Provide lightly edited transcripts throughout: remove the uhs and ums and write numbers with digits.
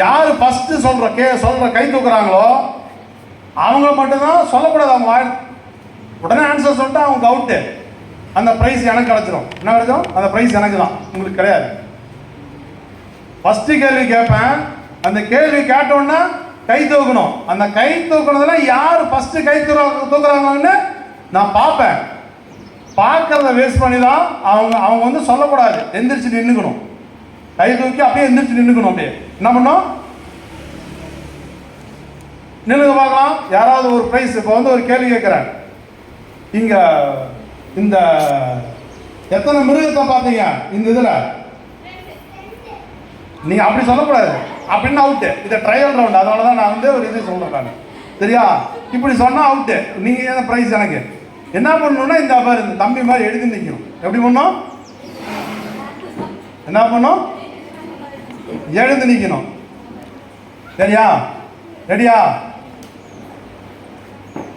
யார் ஃபர்ஸ்ட் சொல்ற கை தூக்குறாங்களோ அவங்க மட்டும்தான் சொல்லக்கூடாது. அவங்க உடனே ஆன்சர் சொல்லிட்டு அவங்க அவுட்டு. அந்த ப்ரைஸ் எனக்கு கிடைச்சிடும். என்ன கிடைக்கும்? அந்த ப்ரைஸ் எனக்கு தான், உங்களுக்கு கிடையாது. ஃபர்ஸ்ட் கேள்வி கேட்பேன். அந்த கேள்வி கேட்டோன்னா கை தூக்கணும். அந்த கை தூக்குனதுல யார் ஃபர்ஸ்ட் கை தூக்குறாங்கன்னு நான் பார்ப்பேன். பார்க்கறத வேஸ்ட் பண்ணி தான் அவங்க வந்து சொல்லக்கூடாது. எந்திரிச்சு நின்றுக்கணும். கை தூக்கி அப்படியே எந்திரிச்சு நின்றுக்கணும். அப்படியே என்ன பண்ணோம்? நின்றுங்க பார்க்கலாம். யாராவது ஒரு ப்ரைஸ். இப்போ வந்து ஒரு கேள்வி கேட்குறேன். இங்க இந்த எத்தனை மிருகத்தை பார்த்தீங்க இந்த இதில்? நீங்க அப்படி சொல்லக்கூடாது. அப்படின்னு அவுட்டு. இதை ட்ரையல் ரவுண்ட். அதனால தான் நான் வந்து ஒரு இது சொல்றேன் நான். சரியா? இப்படி சொன்னா அவுட்டு. நீங்க ஏன் ப்ரைஸ் எனக்கு என்ன பண்ணணும்னா இந்த மாதிரி இந்த தம்பி மாதிரி எழுதி நிற்கணும். எப்படி பண்ணணும்? என்ன பண்ணும்? எழுந்து நிற்கணும். சரியா? ரெடியா?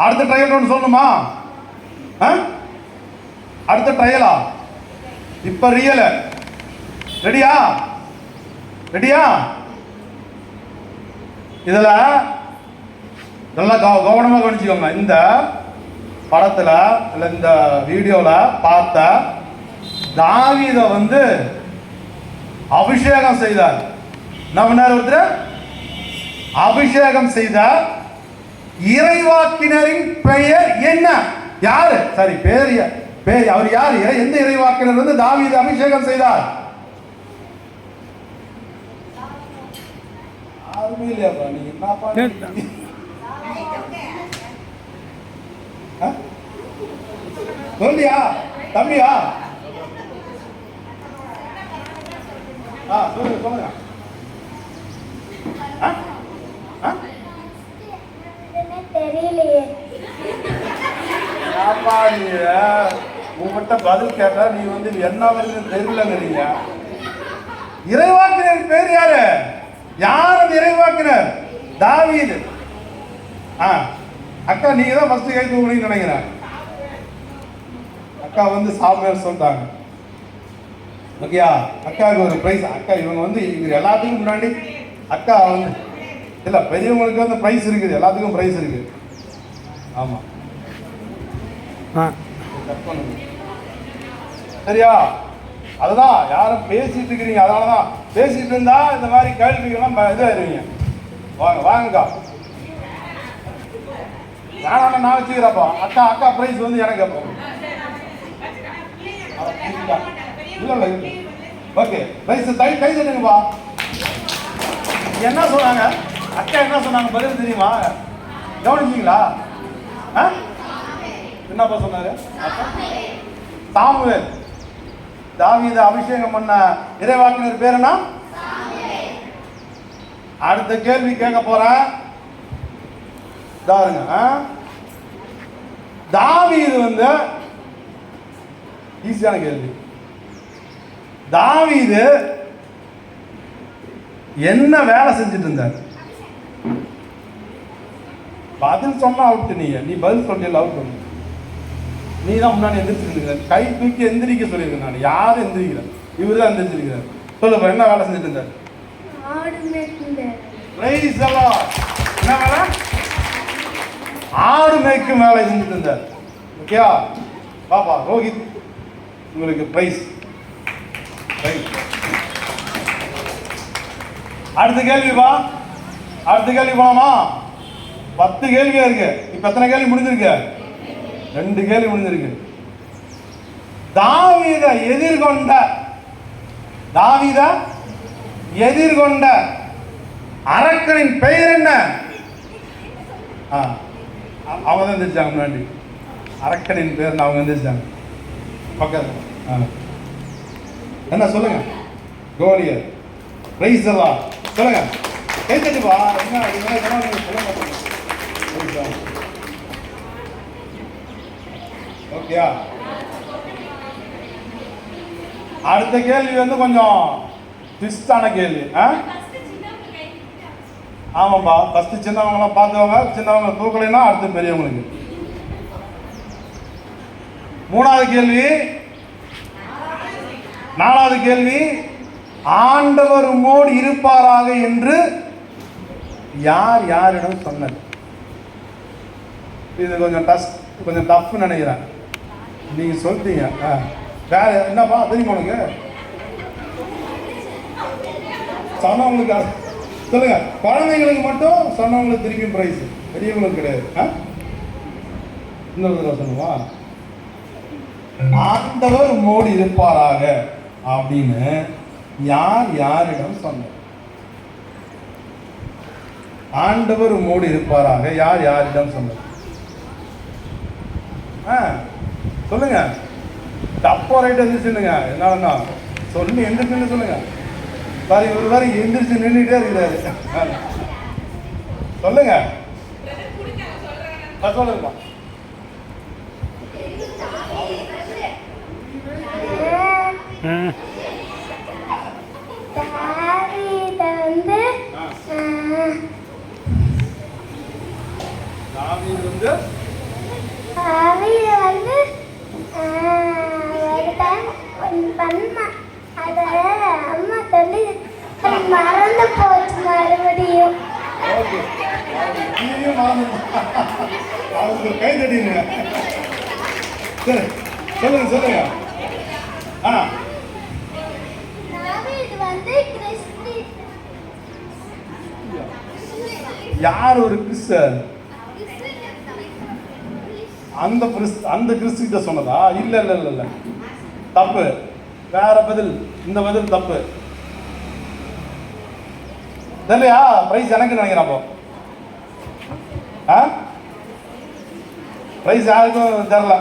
அடுத்த ட்ரையல் ரவுண்ட் சொல்லணுமா? அடுத்த ட்ரையலா? இப்ப ரியல். ரெடியா? ரெடியா? இதுல நல்லா கவனமாக கவனிச்சுக்கோங்க. இந்த படத்துல இல்ல இந்த வீடியோல பார்த்த தாவீத வந்து அபிஷேகம் செய்தார். என்ன பண்ணார்? ஒருத்தர் அபிஷேகம் செய்த இறைவாக்கினரின் பெயர் என்ன? யாரு? சரி, பேர் அவர் யார்? எந்த இறைவாக்கினர் வந்து தாவீது அபிஷேகம் செய்தார்? சொல்லியா தம்பியா? சொல்லுங்க. தெரியலையே. உங்ககிட்ட பதில் கேட்டா நீ வந்து என்ன தெரியலங்கிறீங்க. இறைவாக்கினர் பேர் யாரு? யார் அந்த இறைவாக்கினர்? தாவீது. அக்கா நீங்க தான் ஃபர்ஸ்ட் கை தூக்குறீங்கன்னு நினைக்கிறேன். அக்கா வந்து சாமுவேல் சொல்லிட்டாங்க. ஓகேயா? அக்காவுக்கு ஒரு பிரைஸ். அக்கா இவங்க வந்து இவங்க எல்லாத்துக்கும் முன்னாடி அக்கா வந்து இல்ல பெரியவங்களுக்கு வந்து பிரைஸ் இருக்குது. எல்லாத்துக்கும் பிரைஸ் இருக்கு. ஆமா. சரியா? அதுதான் யாரும் பேசிட்டு இருக்கிறீங்க. அதனாலதான் பேசிட்டு இருந்தா இந்த மாதிரி கேள்விகள்லாம் இதாயிருவீங்க. வாங்க வாங்கக்கா. வேணாம் நான் வச்சுக்கிறப்பா. அக்கா பிரைஸ் வந்து எனக்கு இல்ல இல்ல. ஓகே பிரைஸ் கை தட்டுங்கப்பா. என்ன சொன்னாங்க? அக்கா என்ன சொன்னாங்க பதில் தெரியுமா? கவனிச்சீங்களா? என்னப்பா சொன்னாரு? சாமுவேல். தாவீத அபிஷேகம் பண்ண இறைவாக்கினர் பேர் என்ன? அடுத்த கேள்வி கேட்க போறேன். தாவீது வந்து ஈஸியான கேள்வி. தாவீது என்ன வேலை செஞ்சுட்டு இருந்தார்? பதில் சொன்னா அவுட். நீ பதில் சொல்லிடல அவுட். நீ தான் முன்னாடி எந்திரிச்சிருக்க. கை தூக்கி எந்திரிக்க சொல்லியிருக்கேன் நான். யாரும் எந்திரிக்கிறேன்? இவரு தான் எந்திரிச்சிருக்கிறார். சொல்லுப்பா என்ன வேலை செஞ்சுட்டு இருந்தார்? என்ன வேலை? ஆடு மேய்க்கும் வேலை செஞ்சுட்டு இருந்தார். ஓகேயா? பாப்பா ரோஹித் உங்களுக்கு பிரைஸ். அடுத்த கேள்விப்பா. அடுத்த கேள்வி போலாமா? 10 கேள்வியா இருக்கு. இப்ப எத்தனை கேள்வி முடிஞ்சிருக்கு? 2 கேள்வி முடிஞ்சிருக்கு. தாவீத எதிர்கொண்ட அரக்கனின் பெயர் என்ன? அவங்க தான் தெரிஞ்சாங்க முன்னாடி. அரக்கனின் பேர் அவங்க தெரிஞ்சாங்க. பக்கத்துல என்ன சொல்லுங்க? கோலியர். பிரைஸ் எல்லாம் சொல்லுங்க. கேட்டுப்பா. என்ன சொல்லுங்க. ஓகேயா? அடுத்த கேள்வி வந்து கொஞ்சம் ட்விஸ்டான கேள்வி. ஆமாப்பா. ஃபர்ஸ்ட் சின்னவங்களாம் பார்த்துவாங்க. சின்னவங்க தூக்கலைன்னா அடுத்து பெரியவங்களுக்கு. 3வது கேள்வி. 4வது கேள்வி. ஆண்டவர் உம்மோடு இருப்பாராக என்று யார் யாரிடம் சொன்னது? இது கொஞ்சம் டஃப்னு நினைக்கிறேன். நீங்க சொல்லிட்டீங்க. வேற என்னப்பா தெரியுமா உனக்கு? சொன்னவங்களுக்கு சொல்லுங்க. குழந்தைங்களுக்கு மட்டும் சொன்னவங்களுக்கு திருப்பி பிரைஸ், பெரியவங்களுக்கு கிடையாது. இன்னொரு தடவை சொல்லுவா, ஆண்டவர் மோடி இருப்பாராக அப்படின்னு யார் யாரிடம் சொன்னார்? ஆண்டவர் மோடி இருப்பாராக யார் யாரிடம் சொன்னார்? சொல்லுங்க. தப்பா ரைட் எந்திரிச்சுங்க. என்னன்னா சொல்லி எந்திரிச்சுன்னு சொல்லுங்க. சாரி, ஒரு வாரி எந்திரிச்சு நின்றுட்டே இருக்கிறாரு. சொல்லுங்க. சொல்லுங்கப்பா. மறந்து போச்சு மறுபடியும். கை தட்டிங்க. சரி சொல்லுங்க சொல்லுங்க. யார் ஒரு கிறிஸ்தர்? அந்த கிறிஸ்து கிட்ட சொன்னதா? இல்ல இல்ல இல்ல இல்ல, தப்பு. வேற பதில். இந்த பதில் தப்பு. தெரியலையா? பிரைஸ் எனக்கு நினைக்கிறேன். அப்போ பிரைஸ் யாருக்கும் தெரியல.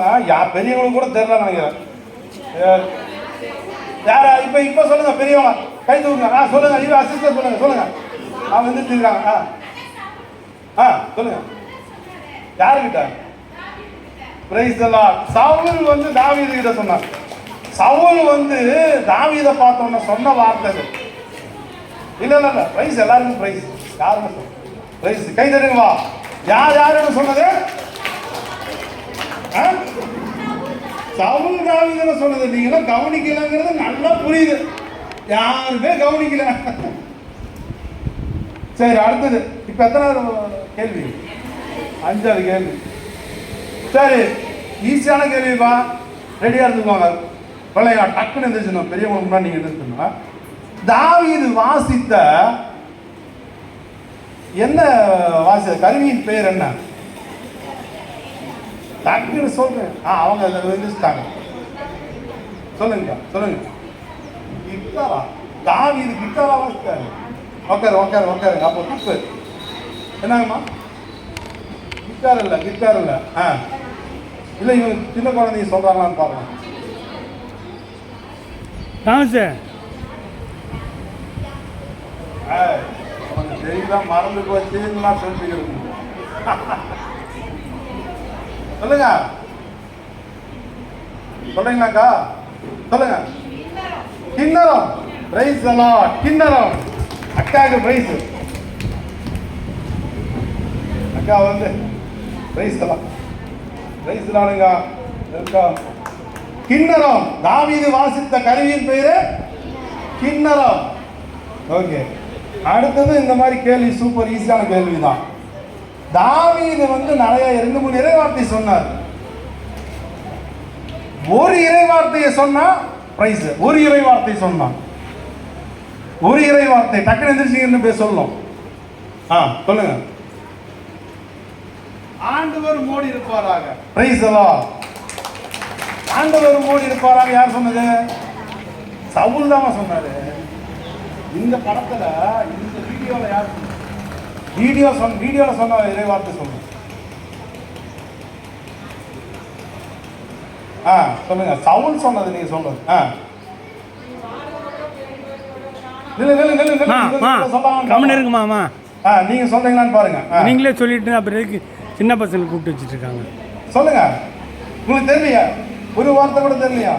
பெரியவங்களுக்கு கூட தெரியல நினைக்கிறேன். யாரா இப்ப சொல்லுங்க. பெரியவங்க கை தூக்குங்க. சொல்லுங்க. இது அசிஸ்டன்ட் சொல்லுங்க. சொல்லுங்க. வந்துருக்காங்க. சொல்லுங்க. யாருக்கிட்ட? பிரைஸ் எல்லாம் சவுல் வந்து தாவீது கிட்ட சொன்னார். சவுல் வந்து தாவீதை பார்த்தோன்னு சொன்ன வார்த்தை இல்ல இல்ல இல்ல. பிரைஸ் எல்லாருக்கும் பிரைஸ். யாருன்னு பிரைஸ் கை தருங்கப்பா. யாருன்னு சொன்னது? சவுல் தாவீதுன்னு சொன்னது. நீங்களும் கவனிக்கலங்கிறது நல்லா புரியுது. யாருமே கவனிக்கல. சரி, அடுத்தது. இப்ப எத்தனாவது கேள்வி? 5வது கேள்வி. சரி, ஈஸியான கேள்விப்பா. ரெடியா இருந்துக்கோங்க. பிள்ளைங்க டக்குன்னு எந்திரிச்சணும். பெரியவங்க முன்னாடி நீங்க எந்திரிக்கணும். தாவீது வாசித்த என்ன வாசித்த கருவியின் பெயர் என்ன? டக்குன்னு சொல்றேன். அவங்க எந்திரிச்சிட்டாங்க. சொல்லுங்க சொல்லுங்க. கிட்டாரா? தாவீது கிட்டாரா வாசித்தாரு. உட்காருங்க. அப்போ தப்பு. என்னங்கம்மா? கிட்டார் இல்ல. இல்ல, இவங்க சின்ன குழந்தைங்க சொல்றாங்களான்னு பாருங்க. தெரியல, மறந்து போச்சுன்னா சொல்லிட்டு சொல்லுங்க. சொல்றீங்களாக்கா? சொல்லுங்க. கிண்ணறம். பிரைஸ் எல்லாம் கிண்ணறம். அக்காவுக்கு பிரைஸ். அக்கா வந்து பிரைஸ் எல்லாம் கிண்ணறம். தாவீது வாசித்த கருவியின் பெயரு கிண்ணறம். ஓகே. அடுத்தது இந்த மாதிரி கேள்வி சூப்பர் ஈஸியான கேள்விதான். தாவீது வந்து நிறைய 2-3 இறைவார்த்தை சொன்னார். ஒரு இறைவார்த்தையை சொன்னா பிரைஸ். ஒரு இறைவார்த்தை சொன்னான். ஒரு இறைவார்த்தை டக்குனு எந்திரிச்சிங்கன்னு பேச சொல்லணும். சொல்லுங்க. ஆண்டவர் மோடி இருப்பாராக. பிரைஸ் எல்லாம். ஆண்டவர் மோடி இருப்பாராக யார் சொன்னது? சவுல் தான் சொன்னாரு. இந்த படத்துல இந்த வீடியோல யார் வீடியோல சொன்ன இறைவார்த்தை சொல்லுங்க. சொல்லுங்க. சவுல் சொன்னது நீங்க சொல்றது. இருக்குமாமா? நீங்க சொல்றீங்களான்னு பாருங்க. நீங்களே சொல்லிட்டு அப்புறம் சின்ன பசங்க கூப்பிட்டு வச்சுட்டு இருக்காங்க. சொல்லுங்க. உங்களுக்கு தெரியலையா? ஒரு வார்த்தை கூட தெரியலையா?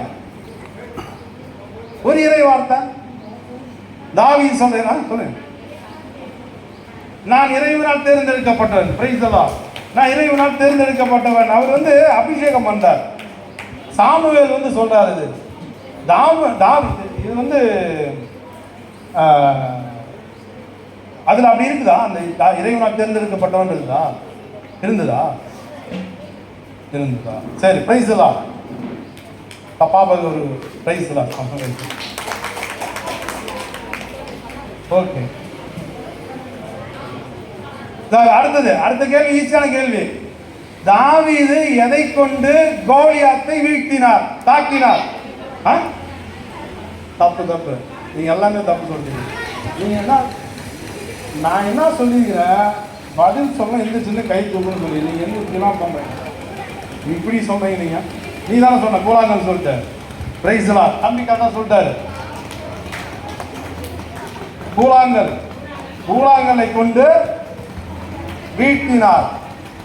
ஒரு இறை வார்த்தை தாவீது சொல்றேன். சொல்லுங்க. நான் இறைவனால் தேர்ந்தெடுக்கப்பட்டவன். பிரைஸ் எல்லாம். நான் இறைவனால் தேர்ந்தெடுக்கப்பட்டவன். அவர் வந்து அபிஷேகம் பண்ணார். சாமுவேல் வந்து சொல்றாரு. இது தாவீது இது வந்து அதில் அப்படி இருக்குதா? அந்த இறைவனால் தேர்ந்தெடுக்கப்பட்டவன் இருக்குதா? இருந்ததா? இருந்ததா? சரி, பிரைஸ் எல்லாம் பாப்பாவுக்கு ஒரு பிரைஸ் எல்லாம். ஓகே, அடுத்தது, அடுத்த கேள்வி ஈஸியான கேள்வி. தாவீது எதை கொண்டு கோலியாத்தை வீழ்த்தினார், தாக்கினார்? தப்பு தப்பு, நீங்க எல்லாமே தப்பு சொல்றீங்க. நீங்க என்ன, நான் என்ன சொல்லிக்கிறேன், பதில் சொல்ல எந்த சின்ன கை தூக்குன்னு சொல்லி நீங்க எந்த இப்படிலாம் பண்றீங்க, இப்படி சொல்றீங்க. நீ தானே சொன்ன கூழாங்கல் சொல்லிட்டு, பிரைஸ்லாம் தம்பிக்கா தான் சொல்லிட்டாரு. கூழாங்கல்லை கொண்டு வீழ்த்தினார்.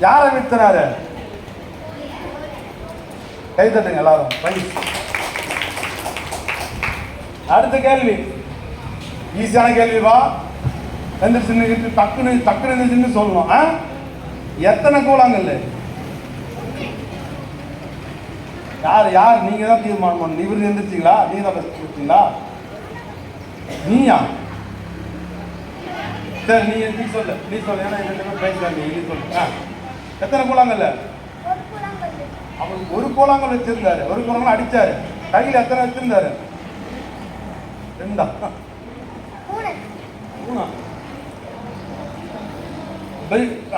யாரை வீழ்த்தினாரு? கை தட்டுங்க எல்லாரும். அடுத்த கேள்வி ஈஸியான கேள்விவா. எந்திரிச்சு டக்குன்னு சொல்லணும். எத்தனை கூழாங்கல்? யார் நீங்க தான் தீர்மானம் பண்ணணும். இவர் எந்திரிச்சிங்களா? நீ தான் கொடுத்தீங்களா? நீயா? சரி, நீ சொல்லு. ஏன்னா நீ சொல்லு. எத்தனை கூழாங்கல்? அவர் ஒரு கூழாங்கல் வச்சிருந்தாரு, ஒரு கூழாங்கல் அடிச்சாரு. கையில் எத்தனை வச்சிருந்தாரு? 2.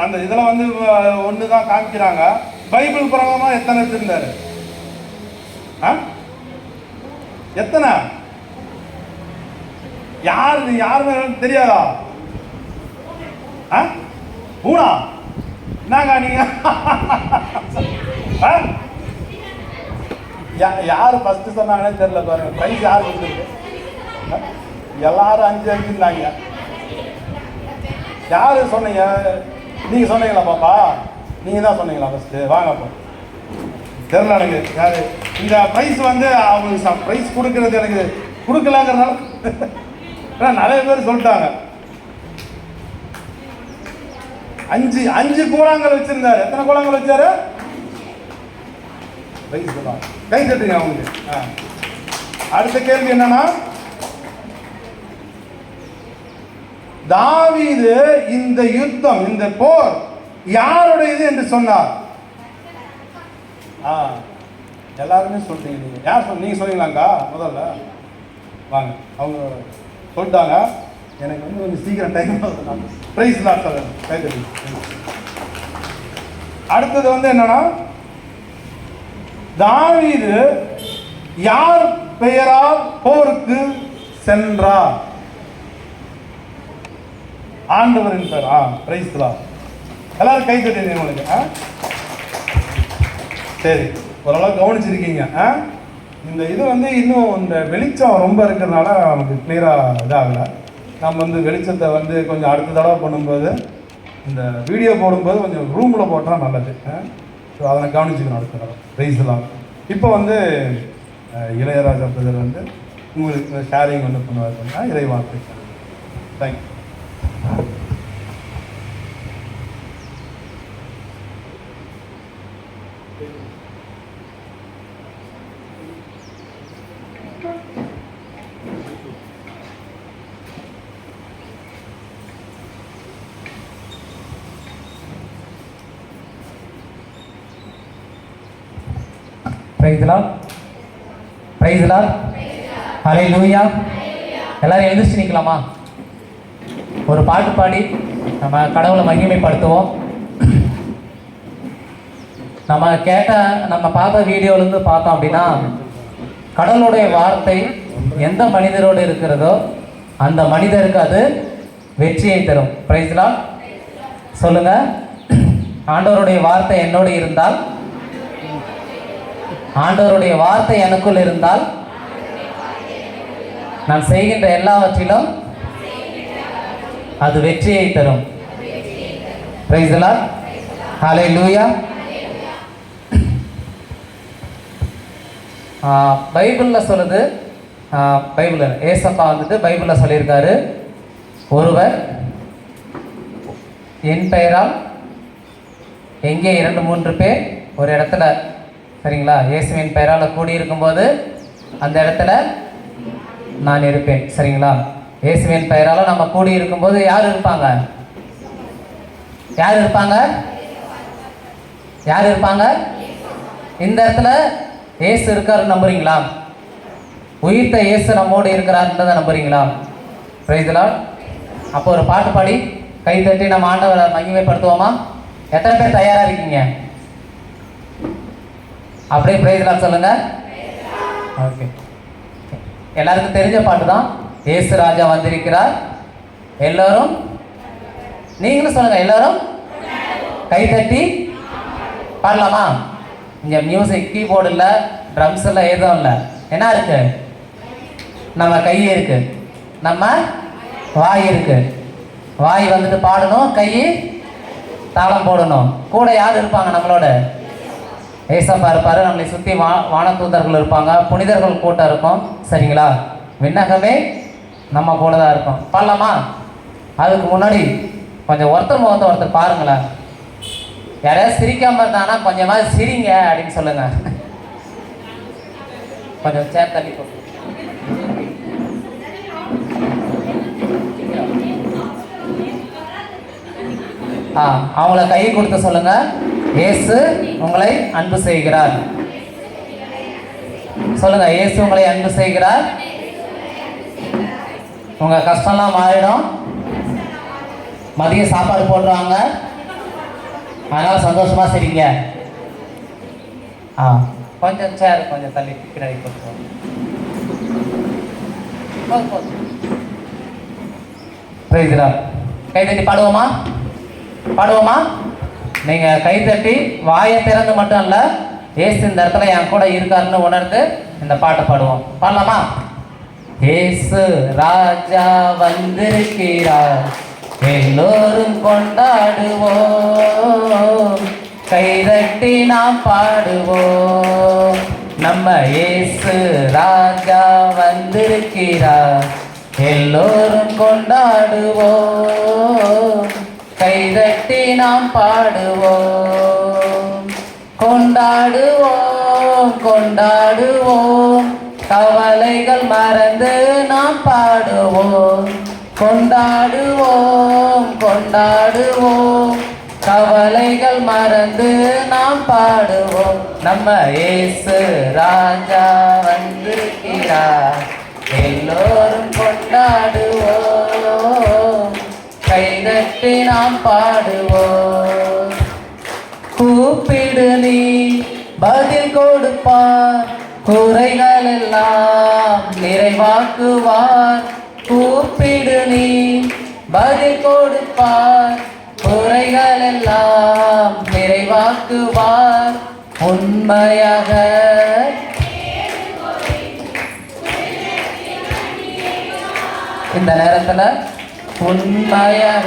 அந்த இதெல்லாம் வந்து ஒண்ணுதான் காமிக்கிறாங்க. பைபிள் பிரகாரமா எத்தனை வச்சிருந்தாரு? எத்தனை? யாருமே தெரியாதா? 3. என்னங்க நீங்க? யாரு ஃபர்ஸ்ட் சொன்னாங்கன்னு தெரியல பாருங்க. பிரைஸ் யாரு கொடுத்துருக்கு? எல்லாரும் 5 இருந்தாங்க. யாரு சொன்னீங்க? நீங்க சொன்னீங்களா பாப்பா? நீங்க தான் சொன்னீங்களா ஃபர்ஸ்ட்? வாங்கப்பா. தெரியல எனக்கு யாரு. இந்த பிரைஸ் வந்து அவங்களுக்கு பிரைஸ் கொடுக்கறது எனக்கு கொடுக்கலாங்கிறதுனால நிறைய பேர் சொல்லிட்டாங்க. 5 கூழாங்கல் வச்சிருந்தாரு. எத்தனை கூழாங்கல் வச்சாரு? கை தட்டுங்க அவங்களுக்கு. அடுத்த கேள்வி என்னன்னா, தாவீது இந்த யுத்தம், இந்த போர் யாருடையது என்று சொன்னார்? எல்லாருமே சொல்றீங்க. நீங்க யார் நீங்க சொன்னீங்களாக்கா? முதல்ல வாங்க. அவங்க சொல்லிட்டாங்க. எனக்கு வந்து கொஞ்சம் சீக்கிரம் டைம் பிரைஸ் தான் சொல்லுங்க. அடுத்தது வந்து என்னன்னா, தாவீது யார் பெயரால் போருக்கு சென்றார்? ஆண்டவரின் பெயர். பிரைஸ் தான். எல்லாரும் கை தட்டுங்க உங்களுக்கு. சரி, ஓரளவு கவனிச்சிருக்கீங்க. இந்த இது வந்து இன்னும் இந்த வெளிச்சம் ரொம்ப இருக்கிறதுனால நமக்கு கிளியராக இதாகலை. நம்ம வந்து வெளிச்சத்தை வந்து கொஞ்சம் அடுத்த தடவை பண்ணும்போது, இந்த வீடியோ போடும்போது கொஞ்சம் ரூமில் போட்டால் நல்லது. ஸோ அதை கவனிச்சுக்கணும் அடுத்த தடவை. பிரைஸ்லாம். இப்போ வந்து இளையராஜா பிரதர் வந்து உங்களுக்கு ஷேரிங் வந்து பண்ணுவார். இறை வார்த்தை. தேங்க்யூ. Praise lord. ஹல்லேலூயா. எல்லாரும் எழுந்திருச்சு நிற்கலாமா? ஒரு பாட்டு பாடி நம்ம கடவுளை மகிமைப்படுத்துவோம். நம்ம கேட்ட, நம்ம பார்த்த வீடியோலேருந்து பார்த்தோம் அப்படின்னா, கடவுளுடைய வார்த்தை எந்த மனிதரோடு இருக்கிறதோ அந்த மனிதருக்கு அது வெற்றியை தரும். Praise lord. சொல்லுங்க. ஆண்டவருடைய வார்த்தை என்னோடு இருந்தால், ஆண்டவருடைய வார்த்தை எனக்குள் இருந்தால், நான் செய்கின்ற எல்லாவற்றிலும் அது வெற்றியை தரும். Praise the lord. ஹல்லேலூயா. பைபிளில் சொல்லுது, பைபிளில் ஏசப்பா வந்துட்டு பைபிளில் சொல்லியிருக்காரு, ஒருவர் என் பெயரால் எங்கே 2-3 பேர் ஒரு இடத்துல, சரிங்களா, இயேசுவின் பெயரால் கூடியிருக்கும்போது அந்த இடத்துல நான் இருப்பேன். சரிங்களா. இயேசுவின் பெயரால் நம்ம கூடி இருக்கும்போது யார் இருப்பாங்க? யார் இருப்பாங்க? யார் இருப்பாங்க? இந்த இடத்துல இயேசு இருக்காரு நம்புறீங்களா? உயிர்த்த இயேசு நம்மோடு இருக்கிறார்ன்றதை நம்புறீங்களா? Price the Lord. அப்போ ஒரு பாட்டு பாடி கை தட்டி நம்ம ஆண்டவரை மகிமைப்படுத்துவோமா? எத்தனை பேர் தயாரா இருக்கீங்க? அப்படியே பிரைஸ் தி லார்ட் சொல்லுங்க. ஓகே, எல்லாருக்கும் தெரிஞ்ச பாட்டு தான். இயேசு ராஜா வந்திருக்கிறார், எல்லாரும் நீங்களும் சொல்லுங்க. எல்லாரும் கை தட்டி பாடலாமா? இங்கே மியூசிக் கீபோர்டு இல்லை, ட்ரம்ஸ் எல்லாம் எதுவும் இல்லை. என்ன இருக்கு? நம்ம கை இருக்கு, நம்ம வாய் இருக்கு. வாய் வந்துட்டு பாடணும், கை தாளம் போடணும். கூட யார் இருப்பாங்க நம்மளோட? ஏசப்பா இருப்பாரு. நம்மளை சுற்றி வானதூதர்கள் இருப்பாங்க, புனிதர்கள் கூட்டம் இருக்கும். சரிங்களா? விண்ணகமே நம்ம கூட தான் இருக்கும். பாடலாமா? அதுக்கு முன்னாடி கொஞ்சம் ஒருத்தர் முகத்தை ஒருத்தர் பாருங்களேன். யாரையாவது சிரிக்காம இருந்தாங்கன்னா கொஞ்சமாவது சிரிங்க அப்படின்னு சொல்லுங்க. கொஞ்சம் சேர் தள்ளி போ. அவங்கள கை கொடுத்து சொல்லுங்க, இயேசு உங்களை அன்பு செய்கிறார். சொல்லுங்க, இயேசு உங்களை அன்பு செய்கிறார். உங்க கஷ்டம்லாம் மாறிடும். மதிய சாப்பாடு போடுறாங்க, அதனால சந்தோஷமா சரிங்க. கொஞ்சம் சேர் கொஞ்சம் தள்ளி பின்னாடி போட்டு கை தட்டி பாடுவோமா? பாடுவோமா? நீங்க கை தட்டி வாயை திறந்து மட்டும் இல்ல, ஏசு இந்த இடத்துல என் கூட இருக்காருன்னு உணர்ந்து இந்த பாட்டை பாடுவோம். பாடலாமா? ஏசு ராஜா வந்திருக்கிறார், எல்லோரும் கொண்டாடுவோம், கைதட்டி நாம் பாடுவோம். நம்ம இயேசு ராஜா வந்திருக்கிறார், எல்லோரும் கொண்டாடுவோம், கைதட்டி நாம் பாடுவோம். கொண்டாடுவோம் கொண்டாடுவோம், கவலைகள் மறந்து நாம் பாடுவோம். கொண்டாடுவோம் கொண்டாடுவோம், கவலைகள் மறந்து நாம் பாடுவோம். நம்ம இயேசு ராஜா வந்திருக்கிறார், எல்லோரும் கொண்டாடுவோம், கைதட்டி நாம் பாடுவோம். கூப்பிடு நீ பதில் கொடுப்பார், குறைகள் எல்லாம் நிறைவாக்குவார். கூப்பிடு நீ பதில் கொடுப்பார், குறைகள் எல்லாம் நிறைவாக்குவார். உண்மையாக இந்த நேரத்துல உண்மையாக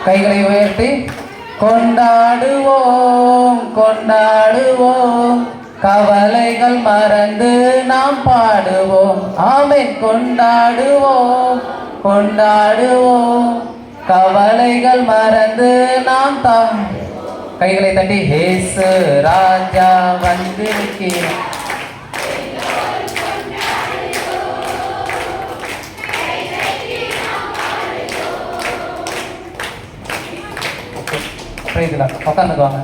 கைகளை உயர்த்தி கொண்டாடுவோம் கொண்டாடுவோம், கவலைகள் மறந்து நாம் பாடுவோம். ஆமென். கொண்டாடுவோம் கொண்டாடுவோம், கவலைகள் மறந்து நாம் கைகளை தட்டி இயேசு ராஜா வந்திருக்கிறார். உட்காந்துக்குவாங்க.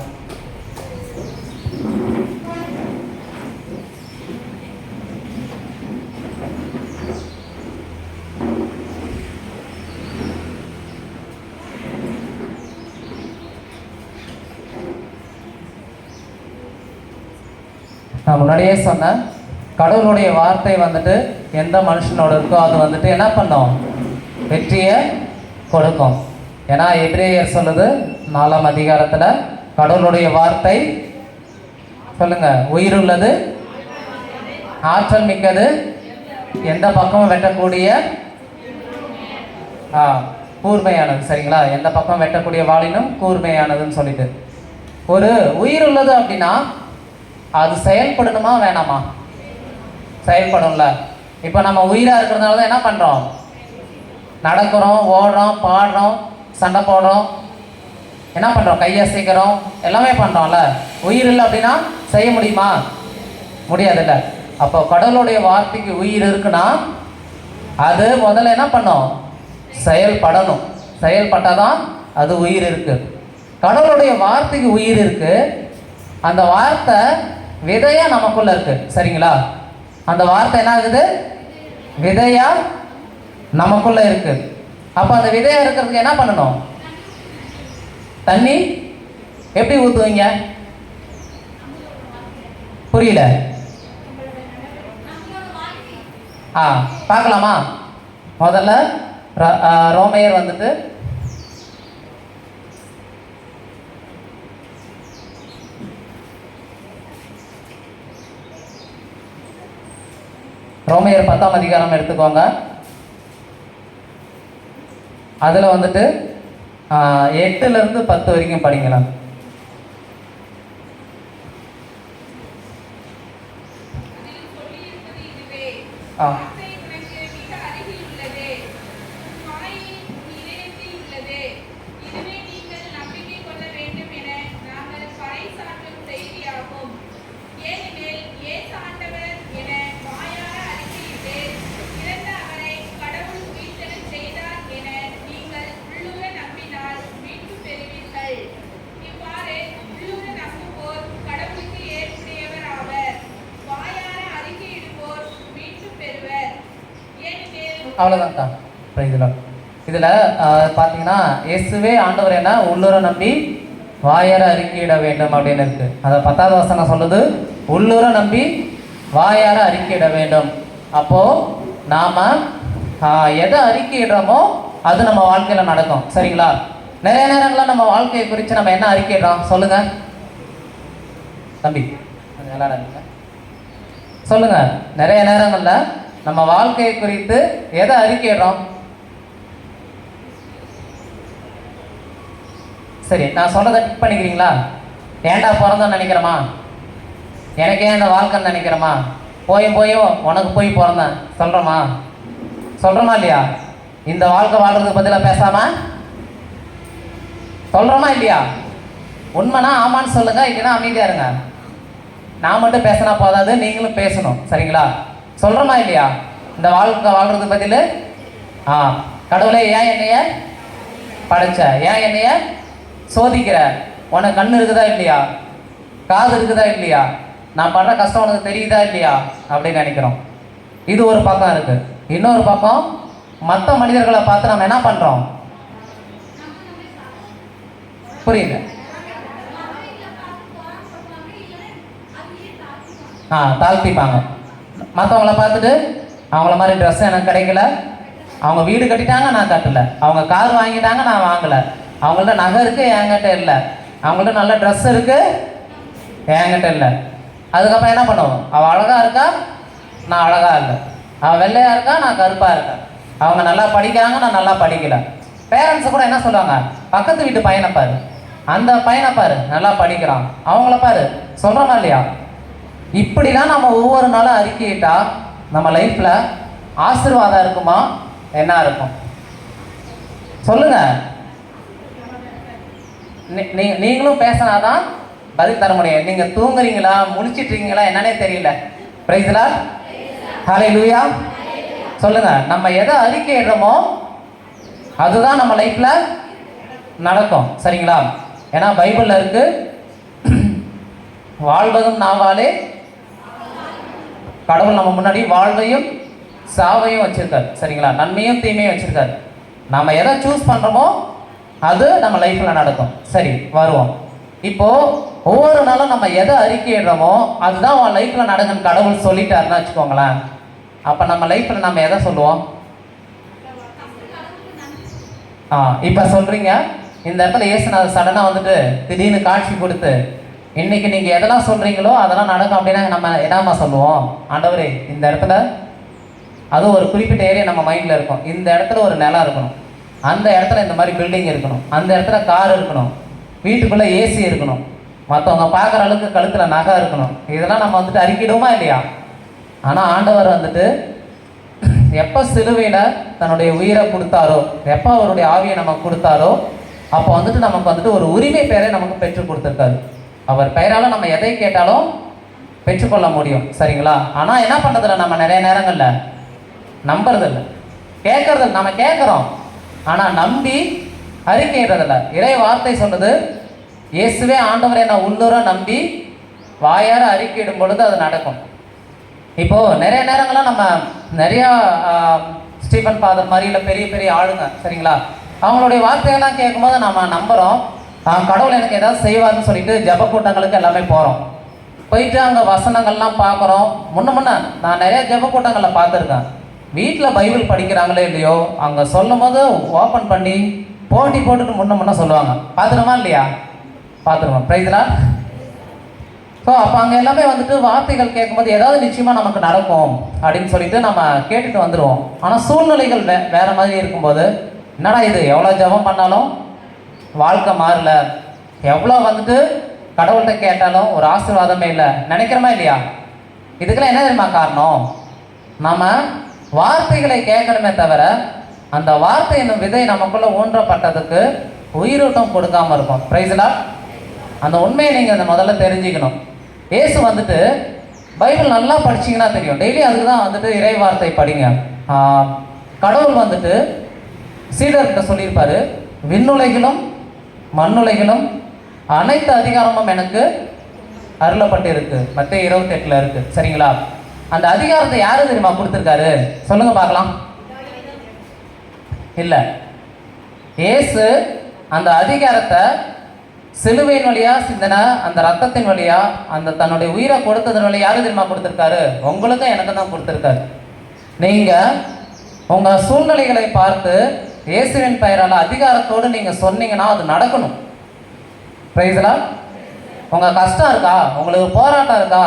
நான் முன்னாடியே சொன்னேன், கடவுளுடைய வார்த்தை வந்துட்டு எந்த மனுஷனோட இருக்கோ அது வந்துட்டு என்ன பண்ணும்? வெற்றியை கொடுக்கும். ஏன்னா எபிரேயர் சொல்லுது 4ஆம் அதிகாரத்தில், கடவுளுடைய வார்த்தை சொல்லுங்க உயிருள்ளது, ஆற்றல் மிக்கது, எந்த பக்கமும் வெட்டக்கூடிய கூர்மையானது. சரிங்களா? எந்த பக்கம் வெட்டக்கூடிய வாளினும் கூர்மையானதுன்னு சொல்லிட்டு, ஒரு உயிர் உள்ளது அப்படின்னா அது செயல்படணுமா வேணாமா? செயல்படும்ல. இப்போ நம்ம உயிராக இருக்கிறதுனால தான் என்ன பண்ணுறோம்? நடக்கிறோம், ஓடுறோம், பாடுறோம், சண்டை போடுறோம், என்ன பண்ணுறோம்? கையசைக்கிறோம், எல்லாமே பண்ணுறோம்ல. உயிர் இல்லை அப்படின்னா செய்ய முடியுமா? முடியாதுல்ல. அப்போ கடவுளுடைய வார்த்தைக்கு உயிர் இருக்குன்னா அது முதல்ல என்ன பண்ணும்? செயல்படணும். செயல்பட்டாதான் அது உயிர் இருக்கு. கடவுளுடைய வார்த்தைக்கு உயிர் இருக்கு. அந்த வார்த்தை விதையா நமக்குள்ள இருக்கு. சரிங்களா? அந்த வார்த்தை என்ன ஆகுது? விதையா நமக்குள்ள இருக்கு. அப்ப அந்த விதையா இருக்கிறதுக்கு என்ன பண்ணணும்? தண்ணி எப்படி ஊத்துவீங்க? புரியல. பார்க்கலாமா? முதல்ல ரோமையர் வந்துட்டு ரோமையர் 10ஆம் அதிகாரம் எடுத்துக்கோங்க. அதில் வந்துட்டு 8லேருந்து 10 வரைக்கும் படிக்கலாம். அவ்வளோதான்க்கா. இதில் பார்த்தீங்கன்னா இயேசுவே ஆண்டவர் என்ன உள்ளூரை நம்பி வாயார அறிக்கையிட வேண்டும் அப்படின்னு இருக்கு. அதை 10வது வசனம் சொல்லுது, உள்ளூரை நம்பி வாயார அறிக்கையிட வேண்டும். அப்போது நாம் எதை அறிக்கையிடுறோமோ அது நம்ம வாழ்க்கையில் நடக்கும். சரிங்களா? நிறைய நேரங்களில் நம்ம வாழ்க்கையை குறித்து நம்ம என்ன அறிக்கையிடுறோம் சொல்லுங்க தம்பி, சொல்லுங்க. நிறைய நேரங்களில் நம்ம வாழ்க்கையை குறித்து எதை அறிக்கையிடுறோம்? சரி, நான் சொல்றதை டிக் பண்ணிக்கிறீங்களா? ஏன்டா பிறந்தோன்னு நினைக்கிறோமா? எனக்கு ஏன் இந்த வாழ்க்கைன்னு நினைக்கிறோமா? போயும் உனக்கு போய் பிறந்தேன் சொல்கிறோமா இல்லையா? இந்த வாழ்க்கை வாழ்றதுக்கு பதிலாக பேசாம சொல்கிறோமா இல்லையா? உண்மைனா ஆமான்னு சொல்லுங்க, இல்லைன்னா அமைதியா இருங்க. நான் மட்டும் பேசினா போதாது, நீங்களும் பேசணும். சரிங்களா? சொல்கிறோமா இல்லையா? இந்த வாழ்க்கை வாழ்றது பதில் கடவுளே ஏன் என்னைய படைச்ச? ஏன் என்னைய சோதிக்கிற? உனக்கு கண்ணு இருக்குதா இல்லையா? காது இருக்குதா இல்லையா? நான் படுற கஷ்டம் உனக்கு தெரியுதா இல்லையா அப்படின்னு நினைக்கிறோம். இது ஒரு பக்கம் இருக்கு. இன்னொரு பக்கம் மற்ற மனிதர்களை பார்த்து நம்ம என்ன பண்றோம்? புரியல. தாழ்த்திப்பாங்க. மற்றவங்கள பார்த்துட்டு அவங்கள மாதிரி ட்ரெஸ் எனக்கு கிடைக்கல, அவங்க வீடு கட்டிட்டாங்க நான் கட்டலை, அவங்க கார் வாங்கிட்டாங்க நான் வாங்கலை, அவங்கள்ட்ட நகை இருக்குது என்கிட்ட இல்லை, அவங்கள்ட்ட நல்ல ட்ரெஸ் இருக்குது என்கிட்ட இல்லை. அதுக்கப்புறம் என்ன பண்ணுவோம்? அவள் அழகாக இருக்கா, நான் அழகாக இல்லை. அவள் வெள்ளையாக இருக்கா, நான் கருப்பாக இருக்கேன். அவங்க நல்லா படிக்கிறாங்க, நான் நல்லா படிக்கலை. பேரண்ட்ஸை கூட என்ன சொல்லுவாங்க? பக்கத்து வீட்டு பையனை பாரு, அந்த பையனை பாரு நல்லா படிக்கிறான், அவங்கள பாரு. சொல்கிறோமா இல்லையா? இப்படிலாம் நம்ம ஒவ்வொரு நாளும் அறிக்கையிட்டா நம்ம லைஃப்ல ஆசீர்வாதம் இருக்குமா? என்ன இருக்கும் சொல்லுங்க. நீங்களும் பேசினாதான் பதில் தர முடியும். நீங்க தூங்குறீங்களா, முழிச்சிட்டு இருக்கீங்களா என்னன்னே தெரியல. பிரைஸ் தி லார்ட், ஹல்லேலூயா. சொல்லுங்க. நம்ம எதை அறிக்கையிடுறோமோ அதுதான் நம்ம லைஃப்ல நடக்கும். சரிங்களா? ஏன்னா பைபிள்ல இருக்கு, வாழ்வதும் நாவாலே. கடவுள் நம்ம முன்னாடி வாழ்வையும் சாவையும் வச்சிருக்காரு. சரிங்களா? நன்மையும் தீமையும் வச்சிருக்காரு. நம்ம எதை சூஸ் பண்றோமோ அது நம்ம லைஃப்ல நடக்கும். சரி, வருவோம். இப்போ ஒவ்வொரு நாளும் நம்ம எதை அறிக்கையிடுறோமோ அதுதான் உன் லைஃப்ல நடக்குன்னு கடவுள் சொல்லிட்டாருன்னு வச்சுக்கோங்களேன். அப்ப நம்ம லைஃப்ல நம்ம எதை சொல்லுவோம்? இப்ப சொல்றீங்க இந்த இடத்துல இயேசுநாதர் சடனா வந்துட்டு திடீர்னு காட்சி கொடுத்து இன்னைக்கு நீங்க எதெல்லாம் சொல்றீங்களோ அதெல்லாம் நடக்கும் அப்படின்னா நம்ம என்னமா சொல்லுவோம்? ஆண்டவரே இந்த இடத்துல, அது ஒரு குறிப்பிட்ட ஏரியா நம்ம மைண்ட்ல இருக்கும், இந்த இடத்துல ஒரு நிலம் இருக்கணும், அந்த இடத்துல இந்த மாதிரி பில்டிங் இருக்கணும், அந்த இடத்துல கார் இருக்கணும், வீட்டுக்குள்ள ஏசி இருக்கணும், மற்றவங்க பார்க்குற அளவுக்கு கழுத்துல நகை இருக்கணும். இதெல்லாம் நம்ம வந்துட்டு அறிக்கிடுவோமா இல்லையா? ஆனால் ஆண்டவர் வந்துட்டு எப்போ சிலுவையில் தன்னுடைய உயிரை கொடுத்தாரோ, எப்போ அவருடைய ஆவியை நமக்கு கொடுத்தாரோ அப்போ வந்துட்டு நமக்கு வந்துட்டு ஒரு உரிமை பெயரை நமக்கு பெற்றுக் கொடுத்துருக்காரு. அவர் பெயரால் நம்ம எதை கேட்டாலும் பெற்றுக்கொள்ள முடியும். சரிங்களா? ஆனால் என்ன பண்ணுறதில்ல, நம்ம நிறைய நேரங்களில் நம்புறதில்ல, கேட்கறதில்ல. நம்ம கேட்குறோம், ஆனால் நம்பி அறிக்கையிடுறதில்ல. இறை வார்த்தை சொல்லுது, இயேசுவே ஆண்டவரை நான் உள்ளூர நம்பி வாயார அறிக்கையிடும் பொழுது அது நடக்கும். இப்போது நிறைய நேரங்கள்லாம் நம்ம நிறையா ஸ்டீஃபன் ஃபாதர் மாதிரி இல்லை பெரிய பெரிய ஆளுங்க, சரிங்களா, அவங்களுடைய வார்த்தையெல்லாம் கேட்கும்போது நம்ம நம்புகிறோம், கடவுள் எனக்கு ஏதாவது செய்வார்னு சொல்லிட்டு ஜப கூட்டங்களுக்கு எல்லாமே போகிறோம். போயிட்டு அங்கே வசனங்கள்லாம் பார்க்குறோம். முன்ன நான் நிறைய ஜப கூட்டங்களில் பார்த்துருக்கேன். வீட்டில் பைபிள் படிக்கிறாங்களே இல்லையோ, அங்கே சொல்லும் போது ஓப்பன் பண்ணி போட்டி போட்டுட்டு முன்ன சொல்லுவாங்க. பார்த்துருமா இல்லையா? பார்த்துருவோம். ப்ரைஸ்லா. ஸோ அப்போ அங்கே எல்லாமே வந்துட்டு வார்த்தைகள் கேட்கும்போது ஏதாவது நிச்சயமாக நமக்கு நடக்கும் அப்படின்னு சொல்லிட்டு நம்ம கேட்டுட்டு வந்துடுவோம். ஆனால் சூழ்நிலைகள் வேறு மாதிரி இருக்கும்போது, என்னடா இது, எவ்வளோ ஜபம் பண்ணாலும் வாழ்க்கை மாறல, எவ்வளோ வந்துட்டு கடவுள்கிட்ட கேட்டாலும் ஒரு ஆசீர்வாதமே இல்லை நினைக்கிறோமா இல்லையா? இதுக்கெல்லாம் என்ன தெரியுமா காரணம்? நம்ம வார்த்தைகளை கேட்கணுமே தவிர அந்த வார்த்தை என்னும் விதை நமக்குள்ளே ஊன்றப்பட்டதுக்கு உயிரோட்டம் கொடுக்காமல் இருக்கும். ப்ரைஸ்லா. அந்த உண்மையை நீங்கள் அந்த முதல்ல தெரிஞ்சுக்கணும். இயேசு வந்துட்டு பைபிள் நல்லா படிச்சிங்கன்னா தெரியும், டெய்லி அதுக்கு தான் வந்துட்டு இறை வார்த்தை படிங்க. கடவுள் வந்துட்டு சீடர்கிட்ட சொல்லியிருப்பாரு, விண்ணுலகிலும் மண்ணுலகிலும் அனைத்து அதிகாரமும் எனக்கு அருளப்பட்டு இருக்கு. மத்திய 28 இருக்கு. சரிங்களா? அந்த அதிகாரத்தை யாரு தெரியுமா கொடுத்துருக்காரு? சொல்லுங்க பார்க்கலாம். இல்லை, இயேசு அந்த அதிகாரத்தை சிலுவையின் வழியா சிந்தன அந்த ரத்தத்தின் வழியா அந்த தன்னுடைய உயிரை கொடுத்ததன் வழியா யாரு தெரியுமா கொடுத்துருக்காரு? உங்களுக்கும் எனக்கு தான் கொடுத்துருக்காரு. நீங்க உங்க சூழ்நிலைகளை பார்த்து இயேசுவின் பெயரால் அதிகாரத்தோடு நீங்க சொன்னீங்கன்னா அது நடக்கணும். பிரைஸ்லா. உங்க கஷ்டம் இருக்கா, உங்களுக்கு போராட்டம் இருக்கா,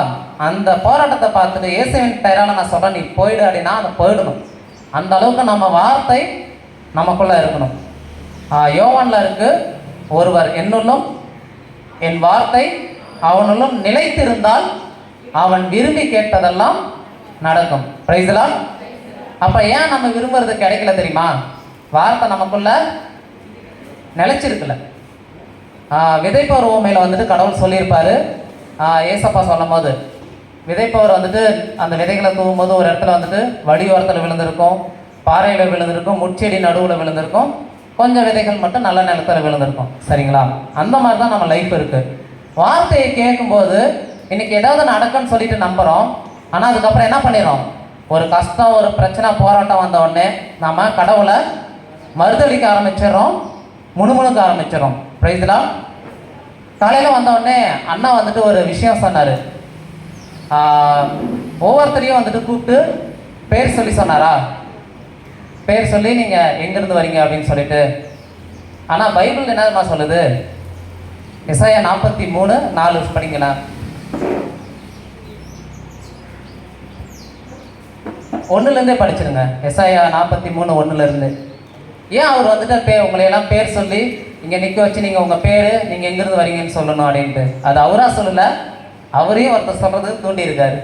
அந்த போராட்டத்தை பார்த்துட்டு இயேசுவின் பெயரால் நான் சொல்றேன் நீ போயிடு அப்படின்னா அது போயிடணும். அந்த அளவுக்கு நம்ம வார்த்தை நமக்குள்ள இருக்கணும். யோவான்ல இருக்கு, ஒருவர் என்னுள்ளும் என் வார்த்தை அவனுள்ளும் நிலைத்திருந்தால் அவன் விரும்பி கேட்பதெல்லாம் நடக்கும். பிரைஸ்லா. அப்ப ஏன் நம்ம விரும்புறது கிடைக்கல தெரியுமா? வார்த்தை நமக்குள்ள நிலைச்சிருக்குல்ல. விதைப்பவர் ஊமையில வந்துட்டு கடவுள் சொல்லியிருப்பாரு, ஏசப்பா சொல்லும் போது, விதைப்பவர் வந்துட்டு அந்த விதைகளை தூவும் போது ஒரு இடத்துல வந்துட்டு வடியோரத்தில் விழுந்திருக்கும், பாறையில் விழுந்திருக்கும், முட்செடி நடுவில் விழுந்திருக்கும், கொஞ்சம் விதைகள் மட்டும் நல்ல நிலத்தில் விழுந்திருக்கும். சரிங்களா? அந்த மாதிரி தான் நம்ம லைஃப் இருக்கு. வார்த்தையை கேட்கும்போது இன்னைக்கு ஏதாவது நடக்குன்னு சொல்லிட்டு நம்புகிறோம். ஆனால் அதுக்கப்புறம் என்ன பண்ணிடுறோம்? ஒரு கஷ்டம், ஒரு பிரச்சனை, போராட்டம் வந்த உடனே நம்ம கடவுளை மறுதளிக்க ஆரம்பிச்சிடறோம், முணுமுணுக்க ஆரம்பிச்சிடறோம். பிரைஸ்லா. காலையில் வந்த உடனே அண்ணா வந்துட்டு ஒரு விஷயம் சொன்னார். ஒவ்வொருத்தரையும் வந்துட்டு கூப்பிட்டு பேர் சொல்லி சொன்னாரா? பேர் சொல்லி நீங்கள் எங்கேருந்து வரீங்க அப்படின்னு சொல்லிட்டு. ஆனால் பைபிள் என்னமா சொல்லுது? எசாயா 43:4 படிங்களா? 1 படிச்சிருங்க. எசாயா 43:1 ஏன் அவர் வந்துட்டு உங்களையெல்லாம் பேர் சொல்லி இங்கே நிற்க வச்சு நீங்கள் உங்கள் பேர், நீங்கள் எங்கேருந்து வரீங்கன்னு சொல்லணும் அப்படின்ட்டு? அது அவராக சொல்லலை, அவரையும் ஒருத்தர் சொல்கிறது தூண்டி இருக்காரு.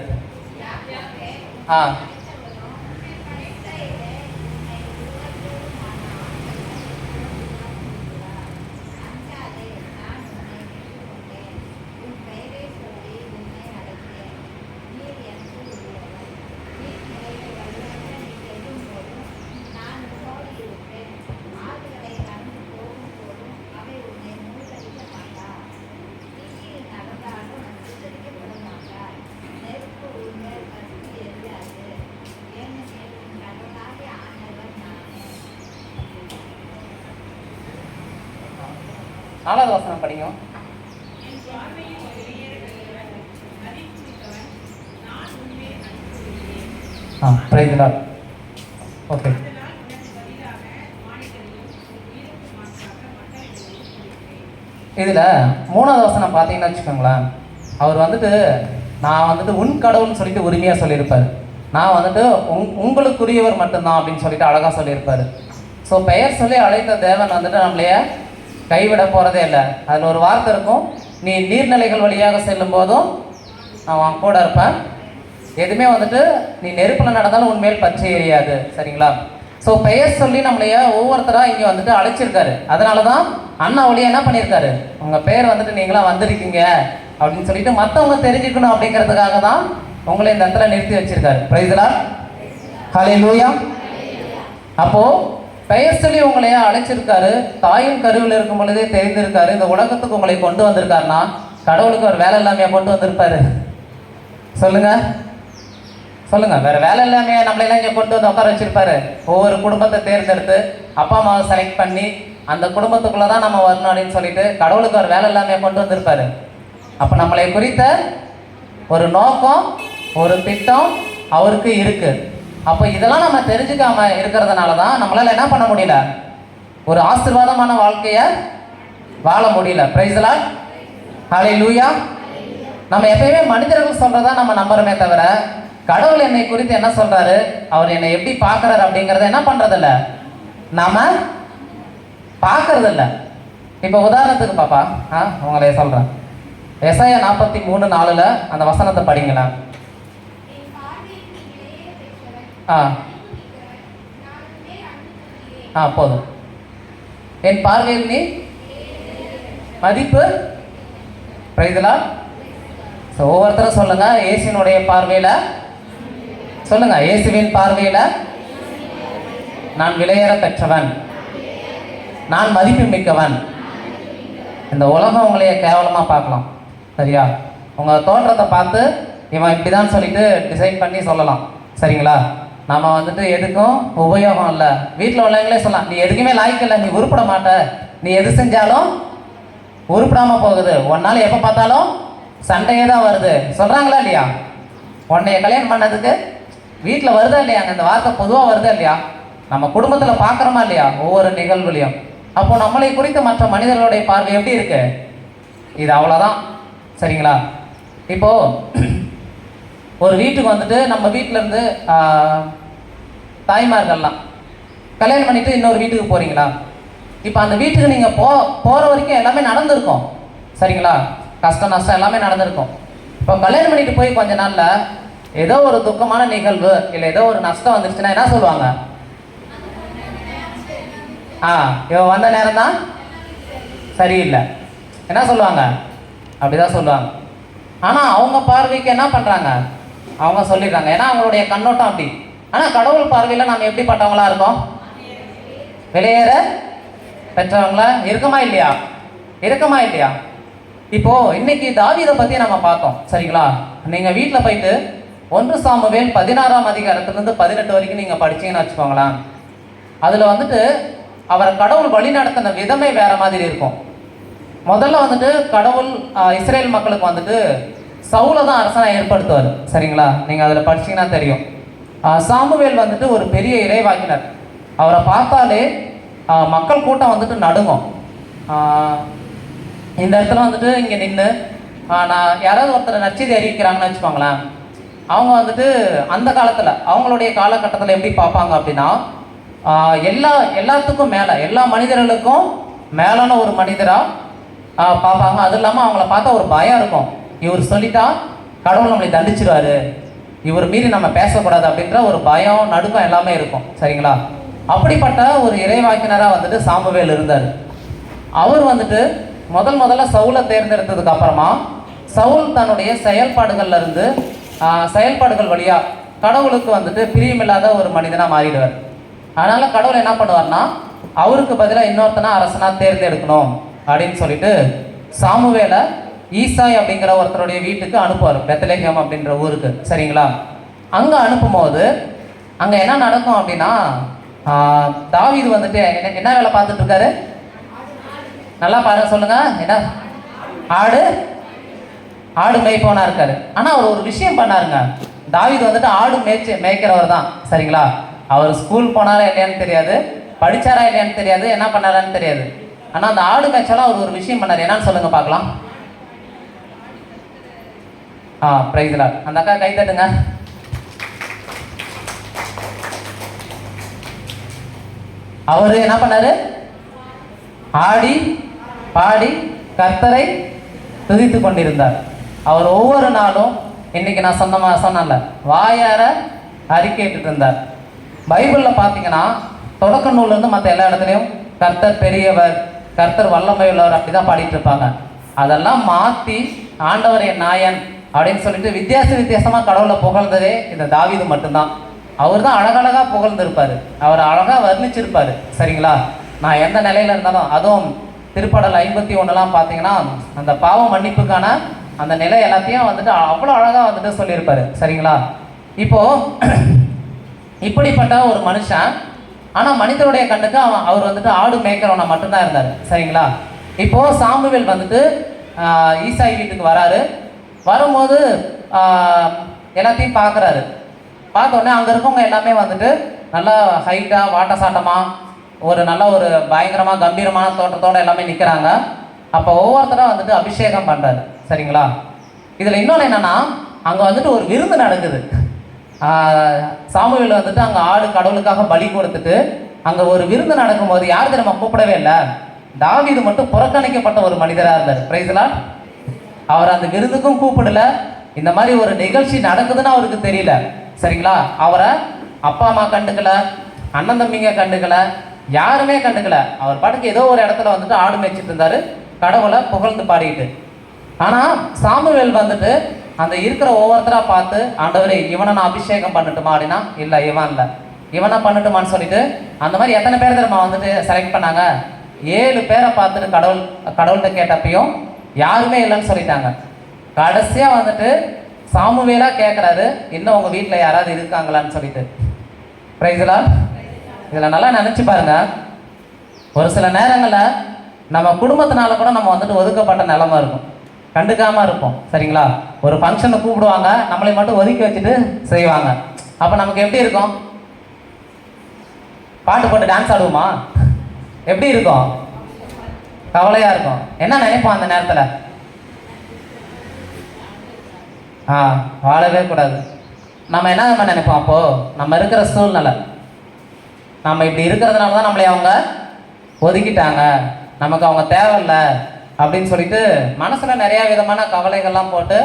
நாலாவது வசனம் படிங்க. ஓகே. இதில் 3வது வசனம் பார்த்தீங்கன்னு வச்சுக்கோங்களேன், அவர் வந்துட்டு நான் வந்துட்டு உன் கடவுள்னு சொல்லிட்டு உரிமையாக சொல்லியிருப்பார். நான் வந்துட்டு உங்களுக்குரியவர் மட்டும்தான் அப்படின்னு சொல்லிட்டு அழகாக சொல்லியிருப்பார். ஸோ பெயர் சொல்லி அழைத்த தேவன் வந்துட்டு நம்மளைய கைவிட போகிறதே இல்லை. அதில் ஒரு வார்த்தை இருக்கும், நீ நீர்நிலைகள் வழியாக செல்லும் போதும் நான் உன் கூட இருப்பேன், எதுவுமே வந்துட்டு நீ நெருப்பில் நடந்தாலும் உண்மையில் பச்சை எரியாது. சரிங்களா? ஸோ பெயர் சொல்லி நம்மளைய ஒவ்வொருத்தராக இங்கே வந்துட்டு அழைச்சிருக்காரு. அதனால தான் அண்ணா வழியாக என்ன பண்ணியிருக்காரு, உங்கள் பேர் வந்துட்டு நீங்களாம் வந்திருக்கீங்க, அப்படின்னு சொல்லிட்டு மற்றவங்க தெரிஞ்சுக்கணும் அப்படிங்கிறதுக்காக தான் உங்களை இந்த இடத்துல நிறுத்தி வச்சிருக்காரு. Praise the lord. ஹல்லேலூயா. அப்போ பெயர் சொல்லி உங்களைய அழைச்சிருக்காரு. தாயின் கருவில் இருக்கும் பொழுதே தெரிந்திருக்காரு. இந்த உலகத்துக்கு உங்களை கொண்டு வந்திருக்காருன்னா கடவுளுக்கு ஒரு வேலை இல்லாமையா கொண்டு வந்திருப்பாரு? சொல்லுங்க சொல்லுங்க. வேற வேலை இல்லாமையா நம்மளெல்லாம் இங்கே கொண்டு வந்து உட்கார வச்சிருப்பாரு? ஒவ்வொரு குடும்பத்தை தேர்ந்தெடுத்து அப்பா அம்மாவை செலக்ட் பண்ணி அந்த குடும்பத்துக்குள்ள தான் நம்ம வரணும் அப்படின்னு சொல்லிட்டு கடவுளுக்கு ஒரு வேலை இல்லாமையா கொண்டு வந்திருப்பாரு? அப்போ நம்மளை குறித்த ஒரு நோக்கம், ஒரு திட்டம் அவருக்கு இருக்கு. அப்போ இதெல்லாம் நம்ம தெரிஞ்சுக்காம இருக்கிறதுனால தான் நம்மளால என்ன பண்ண முடியல, ஒரு ஆசீர்வாதமான வாழ்க்கைய வாழ முடியல. Praise the lord. ஹல்லேலூயா. நம்ம எப்பயுமே மனிதர்கள் சொல்றதா நம்ம நம்புறோமே தவிர கடவுள் என்னை குறித்து என்ன சொல்றாரு, அவர் என்னை எப்படி பார்க்கறாரு அப்படிங்கறத என்ன பண்றதில்ல, நாம பார்க்கறதில்ல. இப்போ உதாரணத்துக்கு பாப்பா உங்களே சொல்றேன். எசாயா 43:4 அந்த வசனத்தை படிங்களா. போதும். என் பார்வையில் நீ மதிப்பு. Price the Lord. ஒவ்வொருத்தரும் சொல்லுங்க, இயேசுவினுடைய பார்வையில சொல்லுங்க, இயேசுவின் பார்வையில நான் விலையேற பெற்றவன், நான் மதிப்பு மிக்கவன். இந்த உலகம் உங்களைய கேவலமா பார்க்கலாம், சரியா? உங்க தோற்றத்தை பார்த்து இவன் இப்படிதான் சொல்லிட்டு டிசைட் பண்ணி சொல்லலாம், சரிங்களா? நம்ம வந்துட்டு எதுக்கும் உபயோகம் இல்லை. வீட்டில் உள்ளவங்களே சொல்லலாம், நீ எதுக்குமே லாய்க்கு இல்லை, நீ உருப்பிட மாட்ட, நீ எது செஞ்சாலும் உருப்பிடாம போகுது, ஒன்னால எப்போ பார்த்தாலும் சண்டையே தான் வருது சொல்றாங்களா இல்லையா? உன்னைய கல்யாணம் பண்ணதுக்கு வீட்டில் வருதா இல்லையாங்க இந்த வார்த்தை? பொதுவாக வருதா இல்லையா? நம்ம குடும்பத்தில் பார்க்குறோமா இல்லையா ஒவ்வொரு நிகழ்வுலையும்? அப்போ நம்மளை குறித்து மற்ற மனிதர்களுடைய பார்வை எப்படி இருக்கு? இது அவ்வளோதான், சரிங்களா? இப்போ ஒரு வீட்டுக்கு வந்துட்டு நம்ம வீட்டில இருந்து தாய்மார்கள்லாம் கல்யாணம் பண்ணிட்டு இன்னொரு வீட்டுக்கு போறீங்களா? இப்போ அந்த வீட்டுக்கு நீங்க போற வரைக்கும் எல்லாமே நடந்திருக்கும், சரிங்களா? கஷ்டம் நஷ்டம் எல்லாமே நடந்திருக்கும். இப்போ கல்யாணம் பண்ணிட்டு போய் கொஞ்ச நாள்ல ஏதோ ஒரு துக்கமான நிகழ்வு இல்லை ஏதோ ஒரு நஷ்டம் வந்துருச்சுன்னா என்ன சொல்லுவாங்க? இவன் வந்த நேரம் தான் சரியில்லை என்ன சொல்லுவாங்க? அப்படிதான் சொல்லுவாங்க. ஆனா அவங்க பார்வைக்கு என்ன பண்றாங்க? அவங்க சொல்லிடுறாங்க, ஏன்னா அவங்களுடைய கண்ணோட்டம் அப்படி. ஆனா கடவுள் பார்வையில நம்ம எப்படிப்பட்டவங்களா இருக்கோம்? வெளியேற பெற்றவங்களா இருக்கமா இல்லையா? இருக்கமா இல்லையா? இப்போ இன்னைக்கு தாவீதை பத்தி நம்ம பார்த்தோம், சரிங்களா? நீங்க வீட்டுல போயிட்டு 1 சாமுவேல் 16ஆம் அதிகாரத்திலிருந்து 18 வரைக்கும் நீங்க படிச்சீங்கன்னு வச்சுக்கோங்களேன். அதுல வந்துட்டு அவரை கடவுள் வழி நடத்தின விதமே வேற மாதிரி இருக்கும். முதல்ல வந்துட்டு கடவுள் இஸ்ரேல் மக்களுக்கு வந்துட்டு சவுலை தான் அரசனை ஏற்படுத்துவார், சரிங்களா? நீங்கள் அதில் படிச்சீங்கன்னா தெரியும். சாமுவேல் வந்துட்டு ஒரு பெரிய இறைவாக்கினர். அவரை பார்த்தாலே மக்கள் கூட்டம் வந்துட்டு நடுங்கும். இந்த இடத்துல வந்துட்டு இங்கே நின்று நான் யாராவது ஒருத்தர் நற்செய்தி அறிவிக்கிறாங்கன்னு வச்சுக்கோங்களேன். அவங்க வந்துட்டு அந்த காலத்தில் அவங்களுடைய காலகட்டத்தில் எப்படி பார்ப்பாங்க அப்படின்னா, எல்லாத்துக்கும் மேலே எல்லா மனிதர்களுக்கும் மேலான ஒரு மனிதராக பார்ப்பாங்க. அது இல்லாமல் அவங்கள பார்த்தா ஒரு பயம் இருக்கும். இவர் சொல்லிட்டா கடவுள் நம்மளை தண்டிச்சிருவாரு, இவர் மீறி நம்ம பேசக்கூடாது அப்படின்ற ஒரு பயம் நடுக்கம் எல்லாமே இருக்கும், சரிங்களா? அப்படிப்பட்ட ஒரு இறைவாக்கினராக வந்துட்டு சாமுவேல் இருந்தார். அவர் வந்துட்டு முதல்ல சவுலை தேர்ந்தெடுத்ததுக்கு அப்புறமா சவுல் தன்னுடைய செயல்பாடுகள் வழியா கடவுளுக்கு வந்துட்டு பிரியமில்லாத ஒரு மனிதனாக மாறிடுவார். அதனால கடவுள் என்ன பண்ணுவார்னா, அவருக்கு பதிலாக இன்னொருத்தனா அரசனா தேர்ந்தெடுக்கணும் அப்படின்னு சொல்லிட்டு சாமுவேலை ஈசாய் அப்படிங்கிற ஒருத்தருடைய வீட்டுக்கு அனுப்புவார், பெத்லெகேம் அப்படின்ற ஊருக்கு, சரிங்களா? அங்கே அனுப்பும்போது அங்கே என்ன நடக்கும் அப்படின்னா, தாவீது வந்துட்டு என்ன வேலை பார்த்துட்டு இருக்காரு? நல்லா பாருங்க, சொல்லுங்க. என்ன? ஆடு மேய்ப்பவனா இருக்காரு. ஆனால் அவர் ஒரு விஷயம் பண்ணாருங்க. தாவீது வந்துட்டு ஆடு மேய்க்கிறவர் தான், சரிங்களா? அவர் ஸ்கூல் போனாரா இல்லையான்னு தெரியாது, படிச்சாரா இல்லையான்னு தெரியாது, என்ன பண்ணாரான்னு தெரியாது. ஆனால் அந்த ஆடு மேய்ச்சாலும் அவர் ஒரு விஷயம் பண்ணார். என்னன்னு சொல்லுங்க பார்க்கலாம். Price the Lord. அந்த அக்கா கை தட்டுங்க. அவரு என்ன பண்ணாரு? ஆடி பாடி கர்த்தரை துதித்து கொண்டிருந்தார். அவர் ஒவ்வொரு நாளும் இன்னைக்கு நான் சொன்னல வாயார அறிக்கையிட்டு இருந்தார். பைபிளில் பார்த்தீங்கன்னா தொடக்க நூல்லேருந்து மற்ற எல்லா இடத்துலையும் கர்த்தர் பெரியவர், கர்த்தர் வல்லமை உள்ளவர் அப்படிதான் பாடிட்டு இருப்பாங்க. அதெல்லாம் மாற்றி ஆண்டவர் என் நாயன் அப்படின்னு சொல்லிட்டு வித்தியாசமாக கடவுளை புகழ்ந்ததே இந்த தாவீது மட்டும்தான். அவர் தான் அழகழகாக புகழ்ந்திருப்பார், அவர் அழகாக வர்ணிச்சிருப்பார். சரிங்களா? நான் எந்த நிலையில் இருந்தாலும், அதுவும் திருப்பாடல் 51 பார்த்தீங்கன்னா அந்த பாவ மன்னிப்புக்கான அந்த நிலை எல்லாத்தையும் வந்துட்டு அவ்வளோ அழகாக வந்துட்டு சொல்லியிருப்பார். சரிங்களா? இப்போது இப்படிப்பட்ட ஒரு மனுஷன், ஆனால் மனிதனுடைய கண்ணுக்கு அவர் வந்துட்டு ஆடு மேய்க்கிறவனை மட்டும்தான் இருந்தார். சரிங்களா? இப்போது சாமுவேல் வந்துட்டு ஈசாய் வீட்டுக்கு வராரு. வரும்போது எல்லாத்தையும் பார்க்குறாரு. பார்த்த உடனே அங்கே இருக்கவங்க எல்லாமே வந்துட்டு நல்லா ஹைட்டாக வாட்ட சாட்டமாக ஒரு நல்ல ஒரு பயங்கரமாக கம்பீரமான தோட்டத்தோடு எல்லாமே நிற்கிறாங்க. அப்போ ஒவ்வொருத்தரும் வந்துட்டு அபிஷேகம் பண்ணுறாரு. சரிங்களா? இதில் இன்னொன்று என்னென்னா, அங்கே வந்துட்டு ஒரு விருந்து நடக்குது. சாமுவேல் வந்துட்டு அங்கே ஆடு கடவுளுக்காக பலி கொடுத்துட்டு அங்கே ஒரு விருந்து நடக்கும்போது யாருக்கு நம்ம கூப்பிடவே இல்லை, தாவீது மட்டும் புறக்கணிக்கப்பட்ட ஒரு மனிதராக இருந்தார். பிரைஸ்லா. அவர் அந்த விருந்துக்கும் கூப்பிடல, இந்த மாதிரி ஒரு நிகழ்ச்சி நடக்குதுன்னு அவருக்கு தெரியல. சரிங்களா? அவரை அப்பா அம்மா கண்டுக்கல, அண்ணன் தம்பிங்க கண்டுக்கல, யாருமே கண்டுக்கல. அவர் பாட்டுக்கு ஏதோ ஒரு இடத்துல வந்துட்டு ஆடு மேய்ச்சிட்டு இருந்தாரு, கடவுளை புகழ்ந்து பாடிட்டு. ஆனால் சாமுவேல் வந்துட்டு அந்த இருக்கிற ஒவ்வொருத்தராக பார்த்து, ஆண்டவரே இவனை நான் அபிஷேகம் பண்ணட்டுமா அப்படின்னா, இல்லை இவன் இல்லை, இவனை பண்ணட்டுமான்னு சொல்லிட்டு அந்த மாதிரி எத்தனை பேர் தெரியுமா வந்துட்டு செலக்ட் பண்ணாங்க? 7 பேரை பார்த்துட்டு கடவுள்கிட்ட கேட்டப்பையும் யாருமே இல்லைன்னு சொல்லிட்டாங்க. கடைசியாக வந்துட்டு சாமுவேலாக கேட்குறாரு, இன்னும் உங்கள் வீட்டில் யாராவது இருக்காங்களான்னு சொல்லிட்டு. பிரைஸ்லா. இதில் நல்லா நினச்சி பாருங்க, ஒரு சில நேரங்களில் நம்ம குடும்பத்தினால கூட நம்ம வந்துட்டு ஒதுக்கப்பட்ட நிலமை இருக்கும், கண்டுக்காமல் இருப்போம். சரிங்களா? ஒரு ஃபங்க்ஷனை கூப்பிடுவாங்க, நம்மளை மட்டும் ஒதுக்கி வச்சுட்டு செய்வாங்க. அப்போ நமக்கு எப்படி இருக்கும்? பாட்டு போட்டு டான்ஸ் ஆடுவோமா? எப்படி இருக்கும்? கவலையாக இருக்கும். என்ன நினைப்போம் அந்த நேரத்தில்? வாழவே கூடாது. நம்ம என்ன நம்ம நினைப்போம்? அப்போது நம்ம இருக்கிற சூழ்நிலை, நம்ம இப்படி இருக்கிறதுனால தான் நம்மளை அவங்க ஒதுக்கிட்டாங்க, நமக்கு அவங்க தேவையில்லை அப்படின்னு சொல்லிட்டு மனசில் நிறையா விதமான கவலைகள்லாம் போட்டு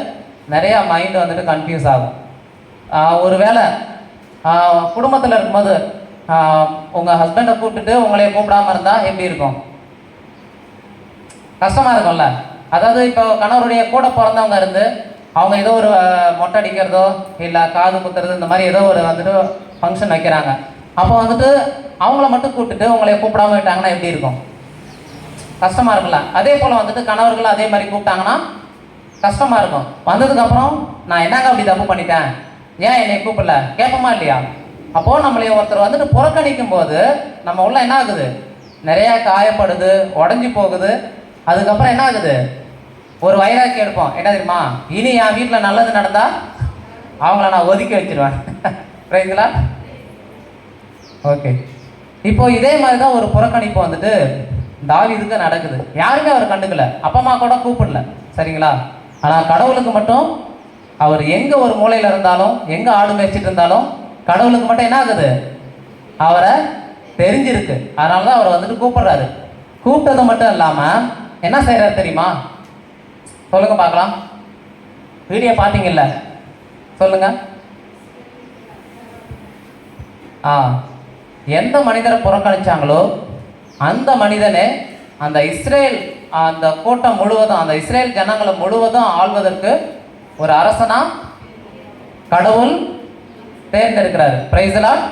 நிறையா மைண்டு வந்துட்டு கன்ஃபியூஸ் ஆகும். ஒரு வேளை குடும்பத்தில் இருக்கும்போது உங்கள் ஹஸ்பண்டை கூப்பிட்டுட்டு உங்களைய கூப்பிடாமல் இருந்தால் எப்படி இருக்கும்? கஷ்டமாக இருக்கும்ல. அதாவது இப்போ கணவருடைய கூட பிறந்தவங்க இருந்து அவங்க ஏதோ ஒரு மொட்டை அடிக்கிறதோ இல்லை காது குத்துறது இந்த மாதிரி ஏதோ ஒரு வந்துட்டு ஃபங்க்ஷன் வைக்கிறாங்க. அப்போ வந்துட்டு அவங்கள மட்டும் கூப்பிட்டுட்டு உங்களைய கூப்பிடாம விட்டாங்கன்னா எப்படி இருக்கும்? கஷ்டமாக இருக்குல்ல. அதே போல் வந்துட்டு கணவர்கள் அதே மாதிரி கூப்பிட்டாங்கன்னா கஷ்டமாக இருக்கும். வந்ததுக்கப்புறம் நான் என்னங்க அப்படி தப்பு பண்ணிட்டேன், ஏன் என்னை கூப்பிடல கேட்போமா இல்லையா? அப்போது நம்மளை ஒருத்தர் வந்துட்டு புறக்கணிக்கும் போது நம்ம உள்ள என்ன ஆகுது? நிறையா காயப்படுது, உடஞ்சி போகுது. அதுக்கப்புறம் என்ன ஆகுது? ஒரு வைராக்கி எடுப்போம். என்ன தெரியுமா? இனி என் வீட்டில் நல்லது நடந்தால் அவங்கள நான் ஒதுக்கி வச்சிருவேன். ரைட்டுங்களா? ஓகே. இப்போ இதே மாதிரி தான் ஒரு புறக்கணிப்பு வந்துட்டு தாவீதுக்கு நடக்குது. யாருமே அவர் கண்டுக்கல, அப்பா அம்மா கூட கூப்பிடல. சரிங்களா? ஆனால் கடவுளுக்கு மட்டும் அவர் எங்கே ஒரு மூலையில் இருந்தாலும், எங்கே ஆடு மேய்ச்சிட்டு இருந்தாலும் கடவுளுக்கு மட்டும் என்ன ஆகுது? அவரை தெரிஞ்சிருக்கு. அதனால தான் அவரை வந்துட்டு கூப்பிடுறாரு. கூப்பிட்டது மட்டும் இல்லாமல் என்ன செய்கிறாரு தெரியுமா? சொல்லுங்க பார்க்கலாம். வீடியோ பார்த்தீங்கல்ல, சொல்லுங்க. எந்த மனிதரை புறக்கணிச்சாங்களோ அந்த மனிதனே அந்த இஸ்ரேல் அந்த கூட்டம் முழுவதும், அந்த இஸ்ரேல் ஜனங்களை முழுவதும் ஆள்வதற்கு ஒரு அரசனா கடவுள் தேர்ந்தெடுக்கிறாரு. Price the Lord.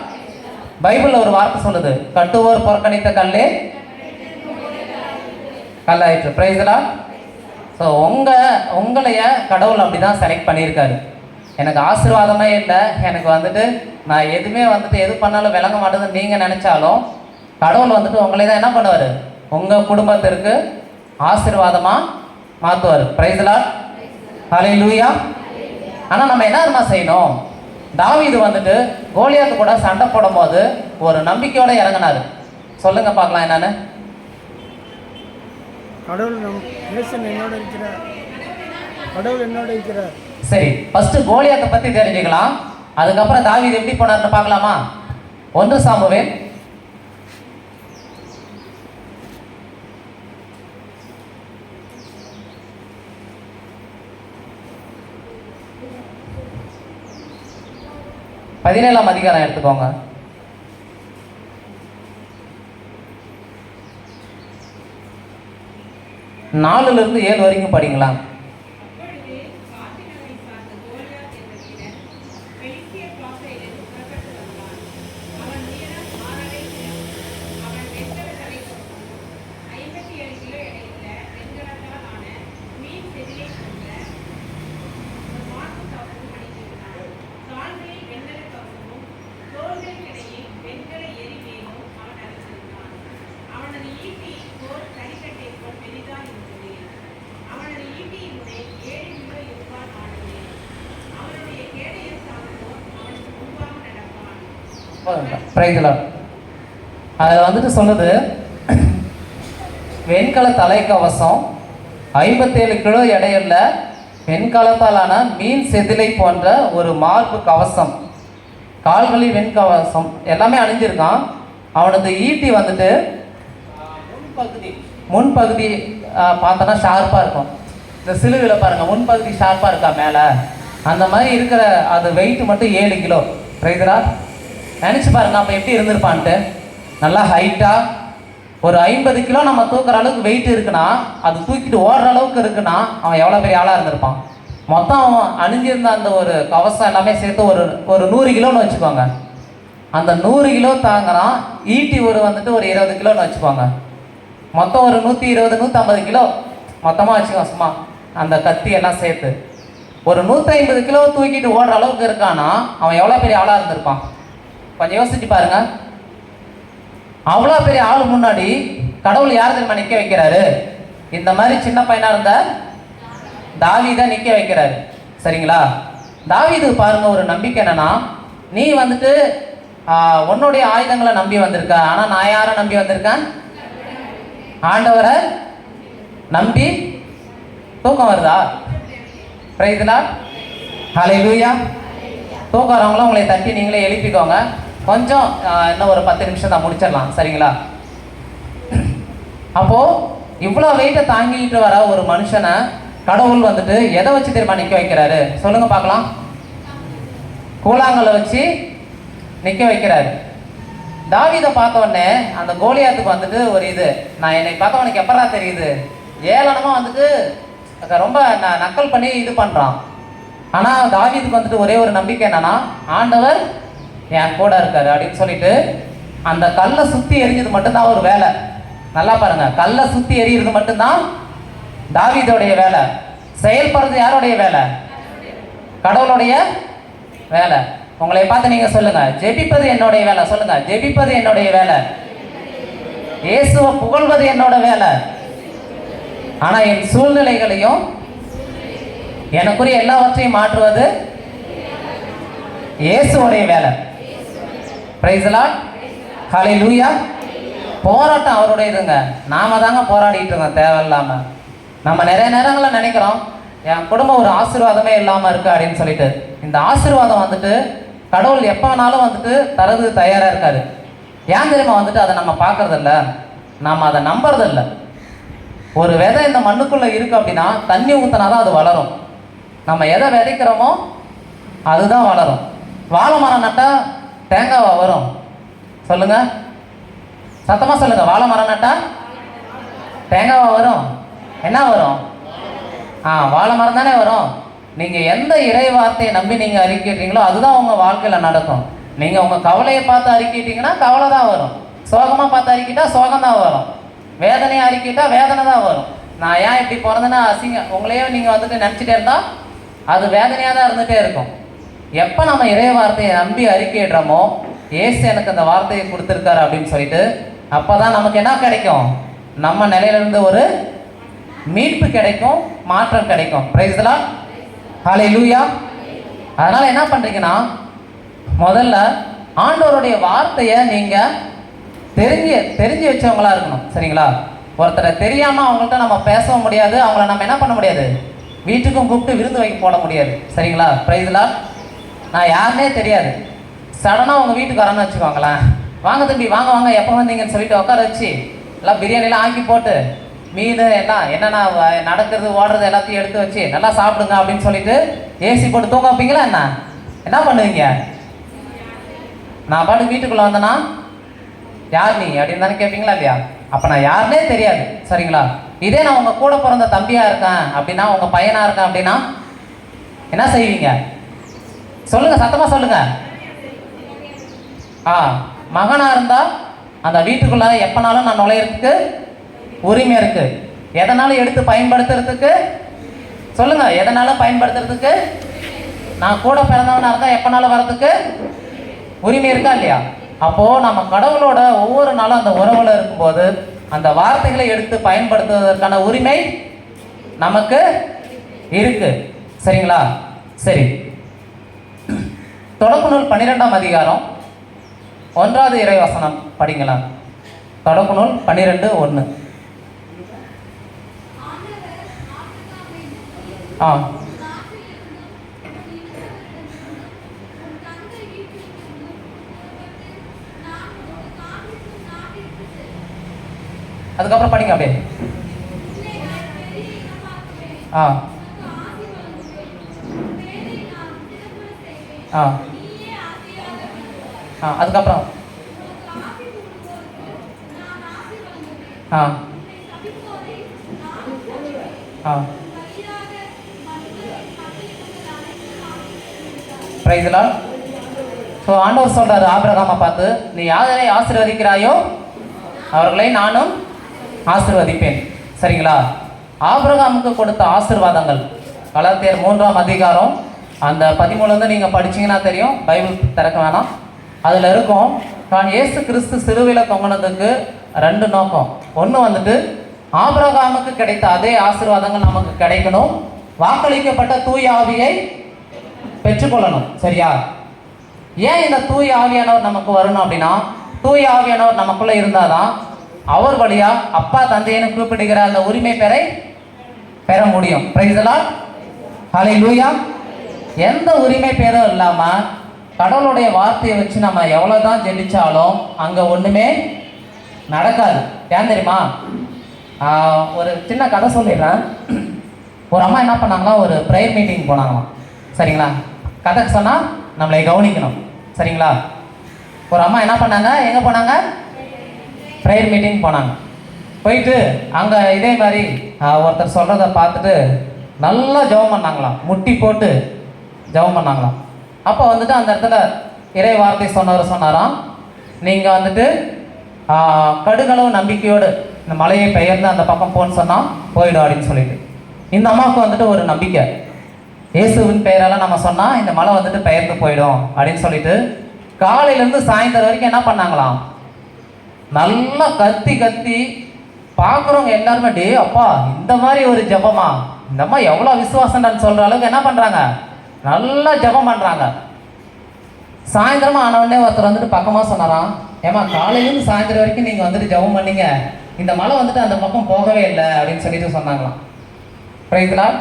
பைபிள்ல ஒரு வார்த்தை சொல்லுது, கட்டுவோர் புறக்கணித்த கல்லே கல்லாயிற்று. Praise the lord. ஸோ உங்களைய கடவுள் அப்படி தான் செலக்ட் பண்ணியிருக்காரு. எனக்கு ஆசீர்வாதமே இல்லை, எனக்கு வந்துட்டு நான் எதுவுமே வந்துட்டு எது பண்ணாலும் விளங்க மாட்டேதுன்னு நீங்கள் நினச்சாலும் கடவுள் வந்துட்டு உங்களை தான் என்ன பண்ணுவார்? உங்கள் குடும்பத்திற்கு ஆசீர்வாதமாக மாற்றுவார். Praise the lord. ஹல்லேலூயா. ஆனால் நம்ம என்ன செய்யணும்? தாவீது வந்துட்டு கோலியாத்து கூட சண்டை போடும்போது ஒரு நம்பிக்கையோடு இறங்கினார். சொல்லுங்க பார்க்கலாம் என்னன்னு. கடவுள் என்னோட இருக்கிறார், கடவுள் என்னோட இருக்கிறார். சரி, ஃபர்ஸ்ட் கோலியாத்தை பற்றி தெரிஞ்சுக்கலாம், அதுக்கப்புறம் தாவீது எப்படி போனார்னு பார்க்கலாமா? 1 சாமுவேல் 17ஆம் அதிகாரம் எடுத்துக்கோங்க. 4லிருந்து 7 வரைக்கும் படிங்களா. அதில் வந்துட்டு சொல்லுது, வெண்கல தலைக்கவசம் 57 கிலோ எடையுள்ள வெண்கலத்தாலான மீன் செதிலை போன்ற ஒரு மார்பு கவசம், கால்களில் வெண்கவசம் எல்லாமே அணிஞ்சிருக்கான். அவனது ஈட்டி வந்துட்டு முன்பகுதி பார்த்தோன்னா ஷார்ப்பாக இருக்கும். இந்த சிலுவையில் பாருங்கள், முன்பகுதி ஷார்ப்பாக இருக்கா மேலே, அந்த மாதிரி இருக்கிற அது வெயிட் மட்டும் 7 கிலோ. ரைதரா நினச்சி பாருங்க அப்போ எப்படி இருந்திருப்பான்ட்டு. நல்லா ஹைட்டாக ஒரு 50 கிலோ நம்ம தூக்குற அளவுக்கு வெயிட் இருக்குன்னா, அது தூக்கிட்டு ஓடுற அளவுக்கு இருக்குன்னா அவன் எவ்வளோ பெரிய ஆளாக இருந்திருப்பான். மொத்தம் அவன் அணிஞ்சிருந்த அந்த ஒரு கவசம் எல்லாமே சேர்த்து ஒரு 100 கிலோன்னு வச்சுக்கோங்க. அந்த 100 கிலோ தாங்குறான். ஈட்டி வந்துட்டு ஒரு 20 கிலோன்னு வச்சுக்கோங்க. மொத்தம் ஒரு 120 150 கிலோ மொத்தமாக வச்சுக்கோங்க. சும்மா அந்த கத்தி எல்லாம் சேர்த்து ஒரு 150 கிலோ தூக்கிட்டு ஓடுற அளவுக்கு இருக்கான்னா அவன் எவ்வளோ பெரிய ஆளாக இருந்திருப்பான். கொஞ்சம் யோசிச்சு பாருங்க. அவ்வளோ பெரிய ஆள் முன்னாடி கடவுள் யார் தெரியுமா நிற்க வைக்கிறாரு? இந்த மாதிரி சின்ன பையனாக இருந்த தாவீதை நிற்க வைக்கிறாரு. சரிங்களா? தாவீது பாருங்க ஒரு நம்பிக்கை என்னன்னா, நீ வந்துட்டு உன்னுடைய ஆயுதங்களை நம்பி வந்திருக்க, ஆனால் நான் யாரை நம்பி வந்திருக்கேன்? ஆண்டவரை நம்பி. தூக்கம் வருதா? பிரைஸ்லா ஹல்லேலூயா. தூக்கம் வரவங்களும் உங்களை தட்டி நீங்களே எழுப்பிக்கோங்க. கொஞ்சம் இன்னும் ஒரு 10 நிமிஷம் தான் முடிச்சிடலாம். சரிங்களா? அப்போது இவ்வளோ வெயிட்டை தாங்கிட்டு வர ஒரு மனுஷனை கடவுள் வந்துட்டு எதை வச்சு தெரியுமா நிற்க வைக்கிறாரு? சொல்லுங்கள் பார்க்கலாம். கூழாங்கல்லை வச்சு நிற்க வைக்கிறாரு. தாவீதை பார்த்த உடனே அந்த கோலியாத்துக்கு வந்துட்டு ஒரு நான் என்னை பார்த்த உனக்கு எப்படா தெரியுது, ஏளனமாக வந்துட்டு ரொம்ப நக்கல் பண்ணி இது பண்ணுறான். ஆனால் தாவீதுக்கு வந்துட்டு ஒரே ஒரு நம்பிக்கை என்னன்னா, ஆண்டவர் என் கூட இருக்காரு அப்படின்னு சொல்லிட்டு அந்த கல்லை சுற்றி எரிஞ்சது மட்டும்தான் ஒரு வேலை. நல்லா பாருங்க, கல்லை சுற்றி எரியிறது மட்டும்தான் தாவீதோடைய வேலை. செயல்படுறது யாருடைய வேலை? கடவுளுடைய வேலை. உங்களை பார்த்து நீங்க சொல்லுங்க, ஜெபிப்பது என்னுடைய வேலை. சொல்லுங்க, ஜெபிப்பது என்னுடைய வேலை. இயேசுவை புகழ்வது என்னோட வேலை. ஆனா என் சூழ்நிலைகளையும் எனக்குரிய எல்லாவற்றையும் மாற்றுவது இயேசுவோடைய வேலை. Praise the lord. ஹல்லேலூயா. போராட்டம் அவருடையதுங்க. நாம தாங்க போராடிட்டு இருக்கோம் தேவையில்லாம. நம்ம நிறைய நேரங்களில் நினைக்கிறோம் என் குடும்பம் ஒரு ஆசீர்வாதமே இல்லாமல் இருக்கு அப்படின்னு சொல்லிட்டு. இந்த ஆசீர்வாதம் வந்துட்டு கடவுள் எப்போ வேணாலும் வந்துட்டு தரது தயாராக இருக்காரு. ஏன் தெரியுமா வந்துட்டு அதை நம்ம பார்க்கறதில்ல, நாம் அதை நம்புறதில்ல. ஒரு விதை இந்த மண்ணுக்குள்ளே இருக்கு அப்படின்னா தண்ணி ஊற்றினாதான் அது வளரும். நம்ம எதை விதைக்கிறோமோ அதுதான் வளரும். வாழை மரம் நட்டால் தேங்காவா வரும்? சொல்லுங்க, சத்தமாக சொல்லுங்க. வாழை மரம் நட்டால் தேங்காவா வரும்? என்ன வரும்? வாழை மரம் தானே வரும். நீங்கள் எந்த இறை வார்த்தையை நம்பி நீங்கள் அறிக்கையிட்டீங்களோ அதுதான் உங்கள் வாழ்க்கையில் நடக்கும். நீங்கள் உங்கள் கவலையை பார்த்து அறிக்கையிட்டீங்கன்னா கவலை தான் வரும். சோகமாக பார்த்து அறிக்கிட்டா சோகம் தான் வரும். வேதனையை அறிக்கிட்டா வேதனை தான் வரும். நான் ஏன் இப்படி பிறந்தேன்னா உங்களையே நீங்கள் வந்துட்டு நினச்சிட்டே இருந்தால் அது வேதனையாக தான் இருந்துகிட்டே இருக்கும். எப்போ நம்ம இறை வார்த்தையை நம்பி அறிக்கையிடுறோமோ, ஏசு எனக்கு அந்த வார்த்தையை கொடுத்துருக்காரு அப்படின்னு சொல்லிட்டு, அப்போ தான் நமக்கு என்ன கிடைக்கும்? நம்ம நிலையிலிருந்து ஒரு மீட்பு கிடைக்கும், மாற்றம் கிடைக்கும். Praise the lord. ஹல்லேலூயா. அதனால் என்ன பண்ணுறீங்கன்னா, முதல்ல ஆண்டவருடைய வார்த்தையை நீங்கள் தெரிஞ்சு வச்சவங்களா இருக்கணும். சரிங்களா? ஒருத்தரை தெரியாமல் அவங்கள்ட்ட நம்ம பேசவும் முடியாது, அவங்கள நம்ம என்ன பண்ண முடியாது, வீட்டுக்கும் கூப்பிட்டு விருந்து வைக்க போட முடியாது. சரிங்களா? Price the Lord. நான் யாருன்னே தெரியாது, சடனாக உங்கள் வீட்டுக்கு வரேன்னு வச்சுக்கோங்களேன். வாங்க தம்பி, வாங்க வாங்க, எப்போ வந்தீங்கன்னு சொல்லிட்டு உட்கார வச்சு எல்லாம் பிரியாணிலாம் ஆக்கி போட்டு மீன் எல்லாம் என்னென்ன நடக்கிறது ஓடுறது எல்லாத்தையும் எடுத்து வச்சு நல்லா சாப்பிடுங்க அப்படின்னு சொல்லிட்டு ஏசி போட்டு தூங்க வைப்பீங்களா? என்ன பண்ணுவீங்க? நான் பாட்டு வீட்டுக்குள்ளே வந்தேன்னா யார் நீ அப்படின்னு தானே கேட்பீங்களா இல்லையா? அப்போ நான் யாருன்னே தெரியாது. சரிங்களா? இதே நான் உங்க கூட பிறந்த தம்பியா இருக்கேன் அப்படின்னா, உங்க பையனா இருக்கேன் அப்படின்னா என்ன செய்வீங்க? சொல்லுங்க, சத்தமா சொல்லுங்க. மகனா இருந்தா அந்த வீட்டுக்குள்ள எப்பனாலும் நான் நுழையிறதுக்கு உரிமை இருக்கு. எதனாலும் எடுத்து பயன்படுத்துறதுக்கு சொல்லுங்க, எதனாலும் பயன்படுத்துறதுக்கு நான் கூட பிறந்தவனா இருந்தா எப்பனாலும் வர்றதுக்கு உரிமை இருக்கா இல்லையா? அப்போ நம்ம கடவுளோட ஒவ்வொரு நாளும் அந்த உறவுல இருக்கும்போது அந்த வார்த்தைகளை எடுத்து பயன்படுத்துவதற்கான உரிமை நமக்கு இருக்கு. சரிங்களா? சரி, தொடக்க நூல் 12ஆம் அதிகாரம் 1வது இறைவசனம் படிங்களா? தொடக்க நூல் 12:1. அதுக்கப்புறம் படிங்க அப்படியே. அதுக்கப்புறம் பிரைஸ் லார்ட். ஸோ ஆண்டவர் சொல்றாரு ஆபிரகாமை பார்த்து, நீ யாரை ஆசீர்வதிக்கிறாயோ அவர்களை நானும் ஆசீர்வதிப்பேன். சரிங்களா? ஆபிரகாமுக்கு கொடுத்த ஆசீர்வாதங்கள் கலாத்தியர் 3ஆம் அதிகாரம் அந்த 13 நீங்கள் படிச்சீங்கன்னா தெரியும். பைபிள் திறக்க வேணாம், அதில் இருக்கும். நான் இயேசு கிறிஸ்து சிலுவையில் தொங்கினதுக்கு 2 நோக்கம். ஒன்று வந்துட்டு ஆபிரகாமுக்கு கிடைத்த அதே ஆசீர்வாதங்கள் நமக்கு கிடைக்கணும், வாக்களிக்கப்பட்ட தூய ஆவியை பெற்றுக்கொள்ளணும். சரியா? ஏன் இந்த தூய ஆவியானவர் நமக்கு வரணும் அப்படின்னா, தூய ஆவியானவர் நமக்குள்ள இருந்தாதான் அவர் வழியா அப்பா தந்தையன்னு குறிப்பிடுகிற அந்த உரிமை பெற முடியும். Praise the lord. ஹல்லேலூயா. எந்த உரிமை பேரும் இல்லாம கடவுளுடைய வார்த்தையை வச்சு நம்ம எவ்வளவுதான் ஜெபிச்சாலும் அங்க ஒண்ணுமே நடக்காது. ஏன் தெரியுமா? ஒரு சின்ன கதை சொல்லிடுறேன். ஒரு அம்மா என்ன பண்ணாங்களா, ஒரு ப்ரேயர் மீட்டிங் போனாங்களாம். சரிங்களா? கதை சொன்னா நம்மளை கவனிக்கணும். சரிங்களா? ஒரு அம்மா என்ன பண்ணாங்க, எங்க போனாங்க? ப்ரேயர் மீட்டிங் போனாங்க. போயிட்டு அங்கே இதே மாதிரி ஒருத்தர் சொல்கிறத பார்த்துட்டு நல்லா ஜெபம் பண்ணாங்களாம், முட்டி போட்டு ஜெபம் பண்ணாங்களாம். அப்போ வந்துட்டு அந்த இடத்துல இறை வார்த்தை சொன்னவர் சொன்னாராம், நீங்கள் வந்துட்டு கடுகளவு நம்பிக்கையோடு இந்த மலையை பெயர்ந்து அந்த பக்கம் போன்னு சொன்னால் போயிடும் அப்படின்னு சொல்லிட்டு. இந்த அம்மாவுக்கு வந்துட்டு ஒரு நம்பிக்கை, இயேசுவின் பெயரால் நம்ம சொன்னால் இந்த மலை வந்துட்டு பெயர்ந்து போயிடும் அப்படின்னு சொல்லிட்டு காலையிலேருந்து சாயந்தரம் வரைக்கும் என்ன பண்ணாங்களாம், நல்லா கத்தி கத்தி பார்க்குறவங்க எல்லாருமே டே அப்பா இந்த மாதிரி ஒரு ஜபமா, இந்த அம்மா எவ்வளோ விசுவாசம்டான்னு சொல்கிற அளவுக்கு என்ன பண்ணுறாங்க, நல்லா ஜபம் பண்ணுறாங்க. சாயந்தரமா ஆனவுடனே ஒருத்தர் வந்துட்டு பக்கமாக சொன்னாராம், ஏமா காலையிலேருந்து சாயந்தரம் வரைக்கும் நீங்கள் வந்துட்டு ஜபம் பண்ணீங்க, இந்த மலை வந்துட்டு அந்த பக்கம் போகவே இல்லை அப்படின்னு சொல்லிட்டு சொன்னாங்களாம். Price the Lord.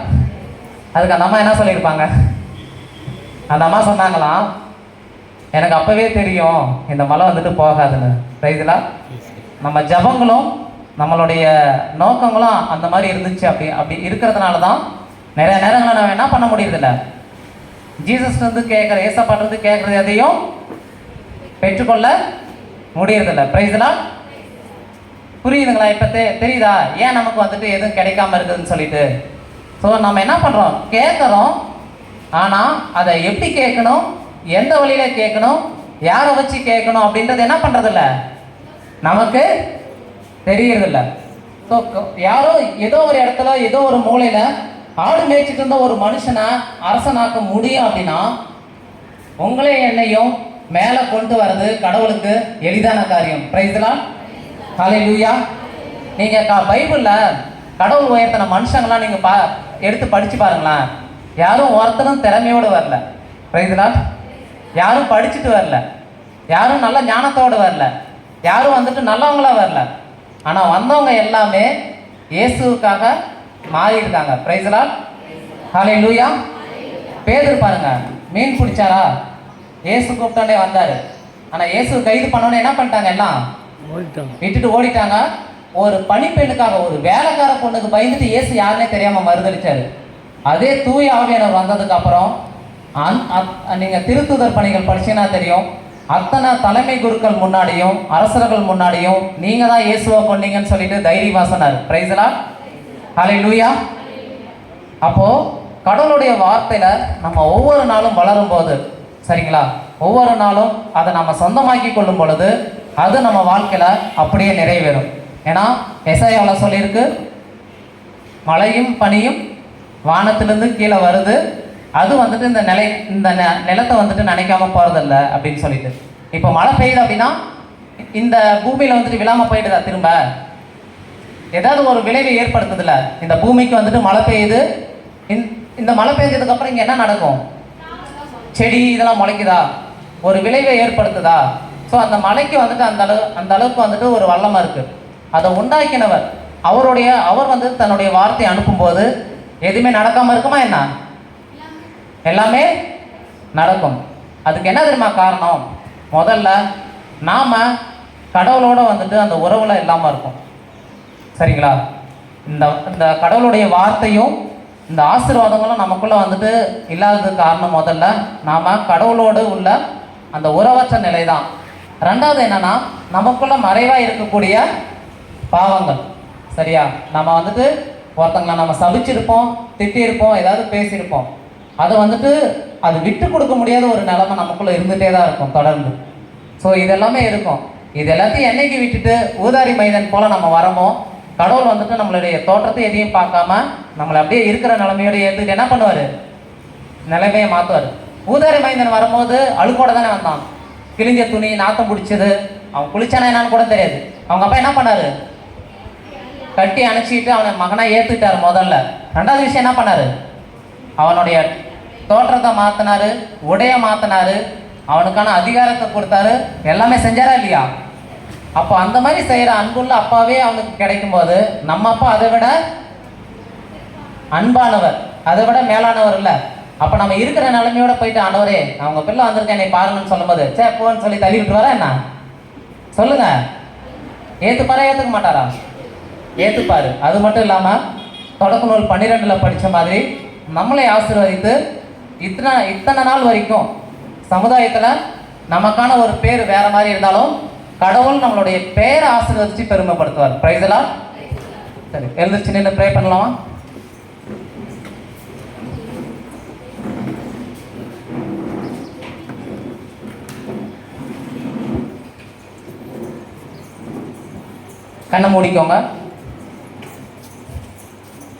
அதுக்கு அந்த அம்மா என்ன சொல்லியிருப்பாங்க, அந்த அம்மா சொன்னாங்களாம், எனக்கு அப்பவே தெரியும் இந்த மலை வந்துட்டு போகாதுன்னு. Praise the lord. நம்ம ஜபங்களும் நம்மளுடைய நோக்கங்களும் அந்த மாதிரி இருந்துச்சு. அப்படி இருக்கிறதுனால தான் நிறைய நேரங்களில் நம்ம என்ன பண்ண முடியறதில்ல, ஜீசஸ் வந்து கேட்குற ஏசப்பாட்டு கேட்குறது எதையும் பெற்றுக்கொள்ள முடியறதில்ல. Price the Lord. புரியுதுங்களா? இப்போ தெரியுதா ஏன் நமக்கு வந்துட்டு எதுவும் கிடைக்காம இருக்குதுன்னு சொல்லிட்டு? ஸோ நம்ம என்ன பண்ணுறோம், கேட்குறோம், ஆனால் அதை எப்படி கேட்கணும், எந்த வழியில் கேட்கணும், யாரை வச்சு கேட்கணும் அப்படின்றது என்ன பண்ணுறதில்ல, நமக்கு தெரியறதில்ல. ஸோ யாரோ ஏதோ ஒரு இடத்துல ஏதோ ஒரு மூலையில் ஆடு மேய்ச்சிட்டு இருந்த ஒரு மனுஷனை அரசனாக்க முடியும் அப்படின்னா உங்களையும் என்னையும் மேலே கொண்டு வர்றது கடவுளுக்கு எளிதான காரியம். Praise the lord. ஹல்லேலூயா. நீங்கள் பைபிளில் கடவுள் உயர்த்தின மனுஷங்களாம் நீங்கள் எடுத்து படித்து பாருங்களேன், யாரும் ஒருத்தரும் திறமையோடு வரல. Price the Lord. யாரும் படிச்சுட்டு வரல, யாரும் நல்ல ஞானத்தோடு வரல, யாரும் வந்துட்டு நல்லவங்களா வரல. ஆனால் வந்தவங்க எல்லாமே இயேசுவுக்காக மாறி இருக்காங்க. Praise the lord. ஹல்லேலூயா. பேதுரு பாருங்க, மீன் பிடிச்சாரா, இயேசு கூப்பிட்டோன்னே வந்தார். ஆனால் இயேசு கைது பண்ணோன்னே என்ன பண்ணிட்டாங்க, எல்லாம் விட்டுட்டு ஓடிட்டாங்க. ஒரு பணிப்பெண்ணுக்காக, ஒரு வேலைக்கார பொண்ணுக்கு பயந்துட்டு இயேசு யாருன்னே தெரியாமல் மறுதளிச்சாரு. அதே தூய ஆவியானவர் வந்ததுக்கு அப்புறம் நீங்கள் திருத்துதர் பணிகள் படிச்சீங்கன்னா தெரியும், அத்தனை தலைமை குருக்கள் முன்னாடியும் அரசர்கள் முன்னாடியும் நீங்கள் தான் இயேசுவை கொண்டீங்கன்னு சொல்லிட்டு தைரியமாக சொன்னார். Praise the lord. ஹல்லேலூயா. அப்போ கடவுளுடைய வார்த்தையில நம்ம ஒவ்வொரு நாளும் வளரும் போது, சரிங்களா, ஒவ்வொரு நாளும் அதை நம்ம சொந்தமாக்கி கொள்ளும் பொழுது அது நம்ம வாழ்க்கையில அப்படியே நிறைவேறும். ஏன்னா எசாயாவில் சொல்லியிருக்கு, மழையும் பனியும் வானத்திலிருந்து கீழே வருது, அது வந்துட்டு இந்த நிலத்தை வந்துட்டு நினைக்காம போறதில்ல அப்படின்னு சொல்லிட்டு. இப்போ மழை பெய்யுது அப்படின்னா இந்த பூமியில வந்துட்டு விழாம போயிடுதா? திரும்ப ஏதாவது ஒரு விளைவை ஏற்படுத்துதுல. இந்த பூமிக்கு வந்துட்டு மழை பெய்யுது, இந்த மழை பெய்ஞ்சதுக்கு அப்புறம் இங்க என்ன நடக்கும்? செடி இதெல்லாம் முளைக்குதா? ஒரு விளைவை ஏற்படுத்துதா? ஸோ அந்த மலைக்கு வந்துட்டு அந்த அளவுக்கு வந்துட்டு ஒரு வல்லமை இருக்கு. அதை உண்டாக்கினவர் அவர் வந்து தன்னுடைய வார்த்தையை அனுப்பும்போது எதுவுமே நடக்காம இருக்குமா என்ன? எல்லாமே நடக்கும். அதுக்கு என்ன தெரியுமா காரணம்? முதல்ல நாம கடவுளோட வந்துட்டு அந்த உறவுல இல்லாம இருக்கும், சரிங்களா? இந்த கடவுளுடைய வார்த்தையும் இந்த ஆசீர்வாதங்களும் நமக்குள்ள வந்துட்டு இல்லாததுக்கு காரணம் முதல்ல நாம கடவுளோடு உள்ள அந்த உறவற்ற நிலை தான். ரெண்டாவது என்னன்னா, நமக்குள்ள மறைவா இருக்கக்கூடிய பாவங்கள். சரியா? நம்ம வந்துட்டு ஒருத்தங்களை நம்ம சபிச்சிருப்போம், திட்டியிருப்போம், ஏதாவது பேசியிருப்போம். அதை வந்துட்டு அது விட்டு கொடுக்க முடியாத ஒரு நிலைமை நமக்குள்ள இருந்துகிட்டே தான் இருக்கும் தொடர்ந்து. ஸோ இதெல்லாமே இருக்கும். இது எல்லாத்தையும் என்னைக்கு விட்டுட்டு ஊதாரி மைதன் போல நம்ம வரமோ, கடவுள் வந்துட்டு நம்மளுடைய தோற்றத்தை எதையும் பார்க்காம நம்மளை அப்படியே இருக்கிற நிலைமையோட ஏற்றுட்டு என்ன பண்ணுவார்? நிலைமையை மாற்றுவார். ஊதாரி மைந்தன் வரும்போது அழுக்கோட தானே வந்தான். கிழிஞ்ச துணி, நாத்தம் பிடிச்சது, அவன் குளிச்சானா என்னான்னு கூட தெரியாது. அவங்க அப்பா என்ன பண்ணாரு? கட்டி அணைச்சிட்டு அவனை மகனாக ஏற்றுட்டார் முதல்ல. ரெண்டாவது விஷயம் என்ன பண்ணாரு? அவனுடைய தோற்றத்தை மாற்றினாரு, உடைய மாற்றினாரு, அவனுக்கான அதிகாரத்தை கொடுத்தாரு, எல்லாமே செஞ்சாரா இல்லையா? அப்போ அந்த மாதிரி செய்கிற அன்புள்ள அப்பாவே அவனுக்கு கிடைக்கும் போது நம்ம அப்பா அதை விட அன்பானவர், அதை விட மேலானவர் இல்லை. அப்போ நம்ம இருக்கிற நிலைமையோட போயிட்டு, ஆண்டவரே அவங்க பிள்ளை வந்திருக்கேன் என்னை பாருங்கன்னு சொல்லும்போது சே போன்னு சொல்லி தள்ளி விட்டுருவாரா என்ன? சொல்லுங்க. ஏற்றுப்பாரா? ஏற்றுக்க மாட்டாரா? ஏற்றுப்பாரு. அது மட்டும் இல்லாமல் தொடக்க நூல் 12 படித்த மாதிரி நம்மளை ஆசீர்வதித்து இத்தனை நாள் வரைக்கும் சமுதாயத்தில் நமக்கான ஒரு பேர் வேற மாதிரி இருந்தாலும் கடவுள் நம்மளுடைய பேரை ஆசீர்வதிச்சு பெருமைப்படுத்துவார். பிரைஸ் எல்லாம். சரி, எழுந்திருச்சு நின்று ப்ரே பண்ணலாமா? கண்ணை மூடிக்கோங்க.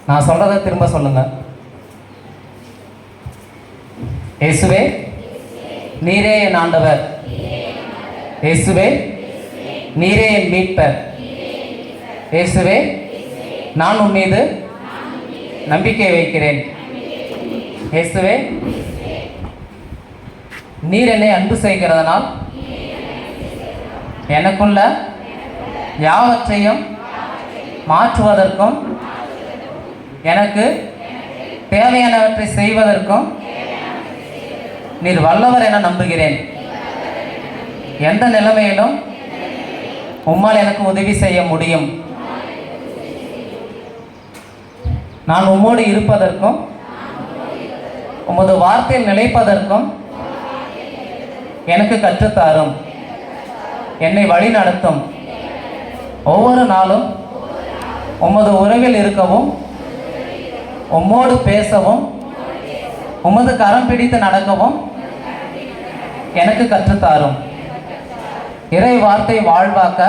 நான் சொல்றதை திரும்ப சொல்லுங்க. இயேசுவே நீரே என் ஆண்டவர், இயேசுவே நீரே என் மீட்பர், இயேசுவே நான் உன் மீது நம்பிக்கை வைக்கிறேன். இயேசுவே நீர் என்னை அன்பு செய்கிறதனால் எனக்குள்ள யாவற்றையும் மாற்றுவதற்கும் எனக்கு தேவையானவற்றை செய்வதற்கும் நீர் வல்லவர் என நம்புகிறேன். எந்த நிலைமையிலும் உம்மால் எனக்கு உதவி செய்ய முடியும். நான் உம்மோடு இருப்பதற்கும் உமது வார்த்தையில் நிலைப்பதற்கும் எனக்கு கற்றுத்தாரும். என்னை வழி நடத்தும். ஒவ்வொரு நாளும் உமது உறவில் இருக்கவும், உம்மோடு பேசவும், உமது கரம் பிடித்து நடக்கவும் எனக்கு கற்றுத்தாரும். இறை வார்த்தை வாழ்வாக்க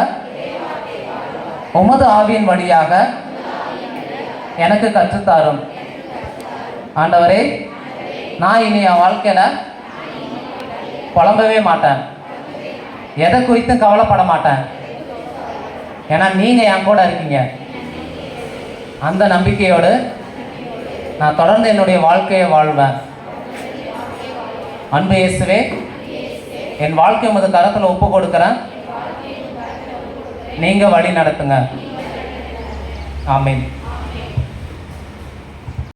உமது ஆவியின் வழியாக எனக்கு கற்றுத்தாரும். ஆண்டவரே, நான் இனி என் வாழ்க்கையில புலம்பவே மாட்டேன், எதை குறித்தும் கவலைப்பட மாட்டேன். ஏன்னா நீங்க என் கூட இருக்கீங்க. அந்த நம்பிக்கையோடு நான் தொடர்ந்து என்னுடைய வாழ்க்கையை வாழ்வேன். அன்பு இயேசுவே, என் வாழ்க்கை உமது கரத்தில் ஒப்பு கொடுக்கிறேன். நீங்க வழி நடத்துங்க. ஆமென்.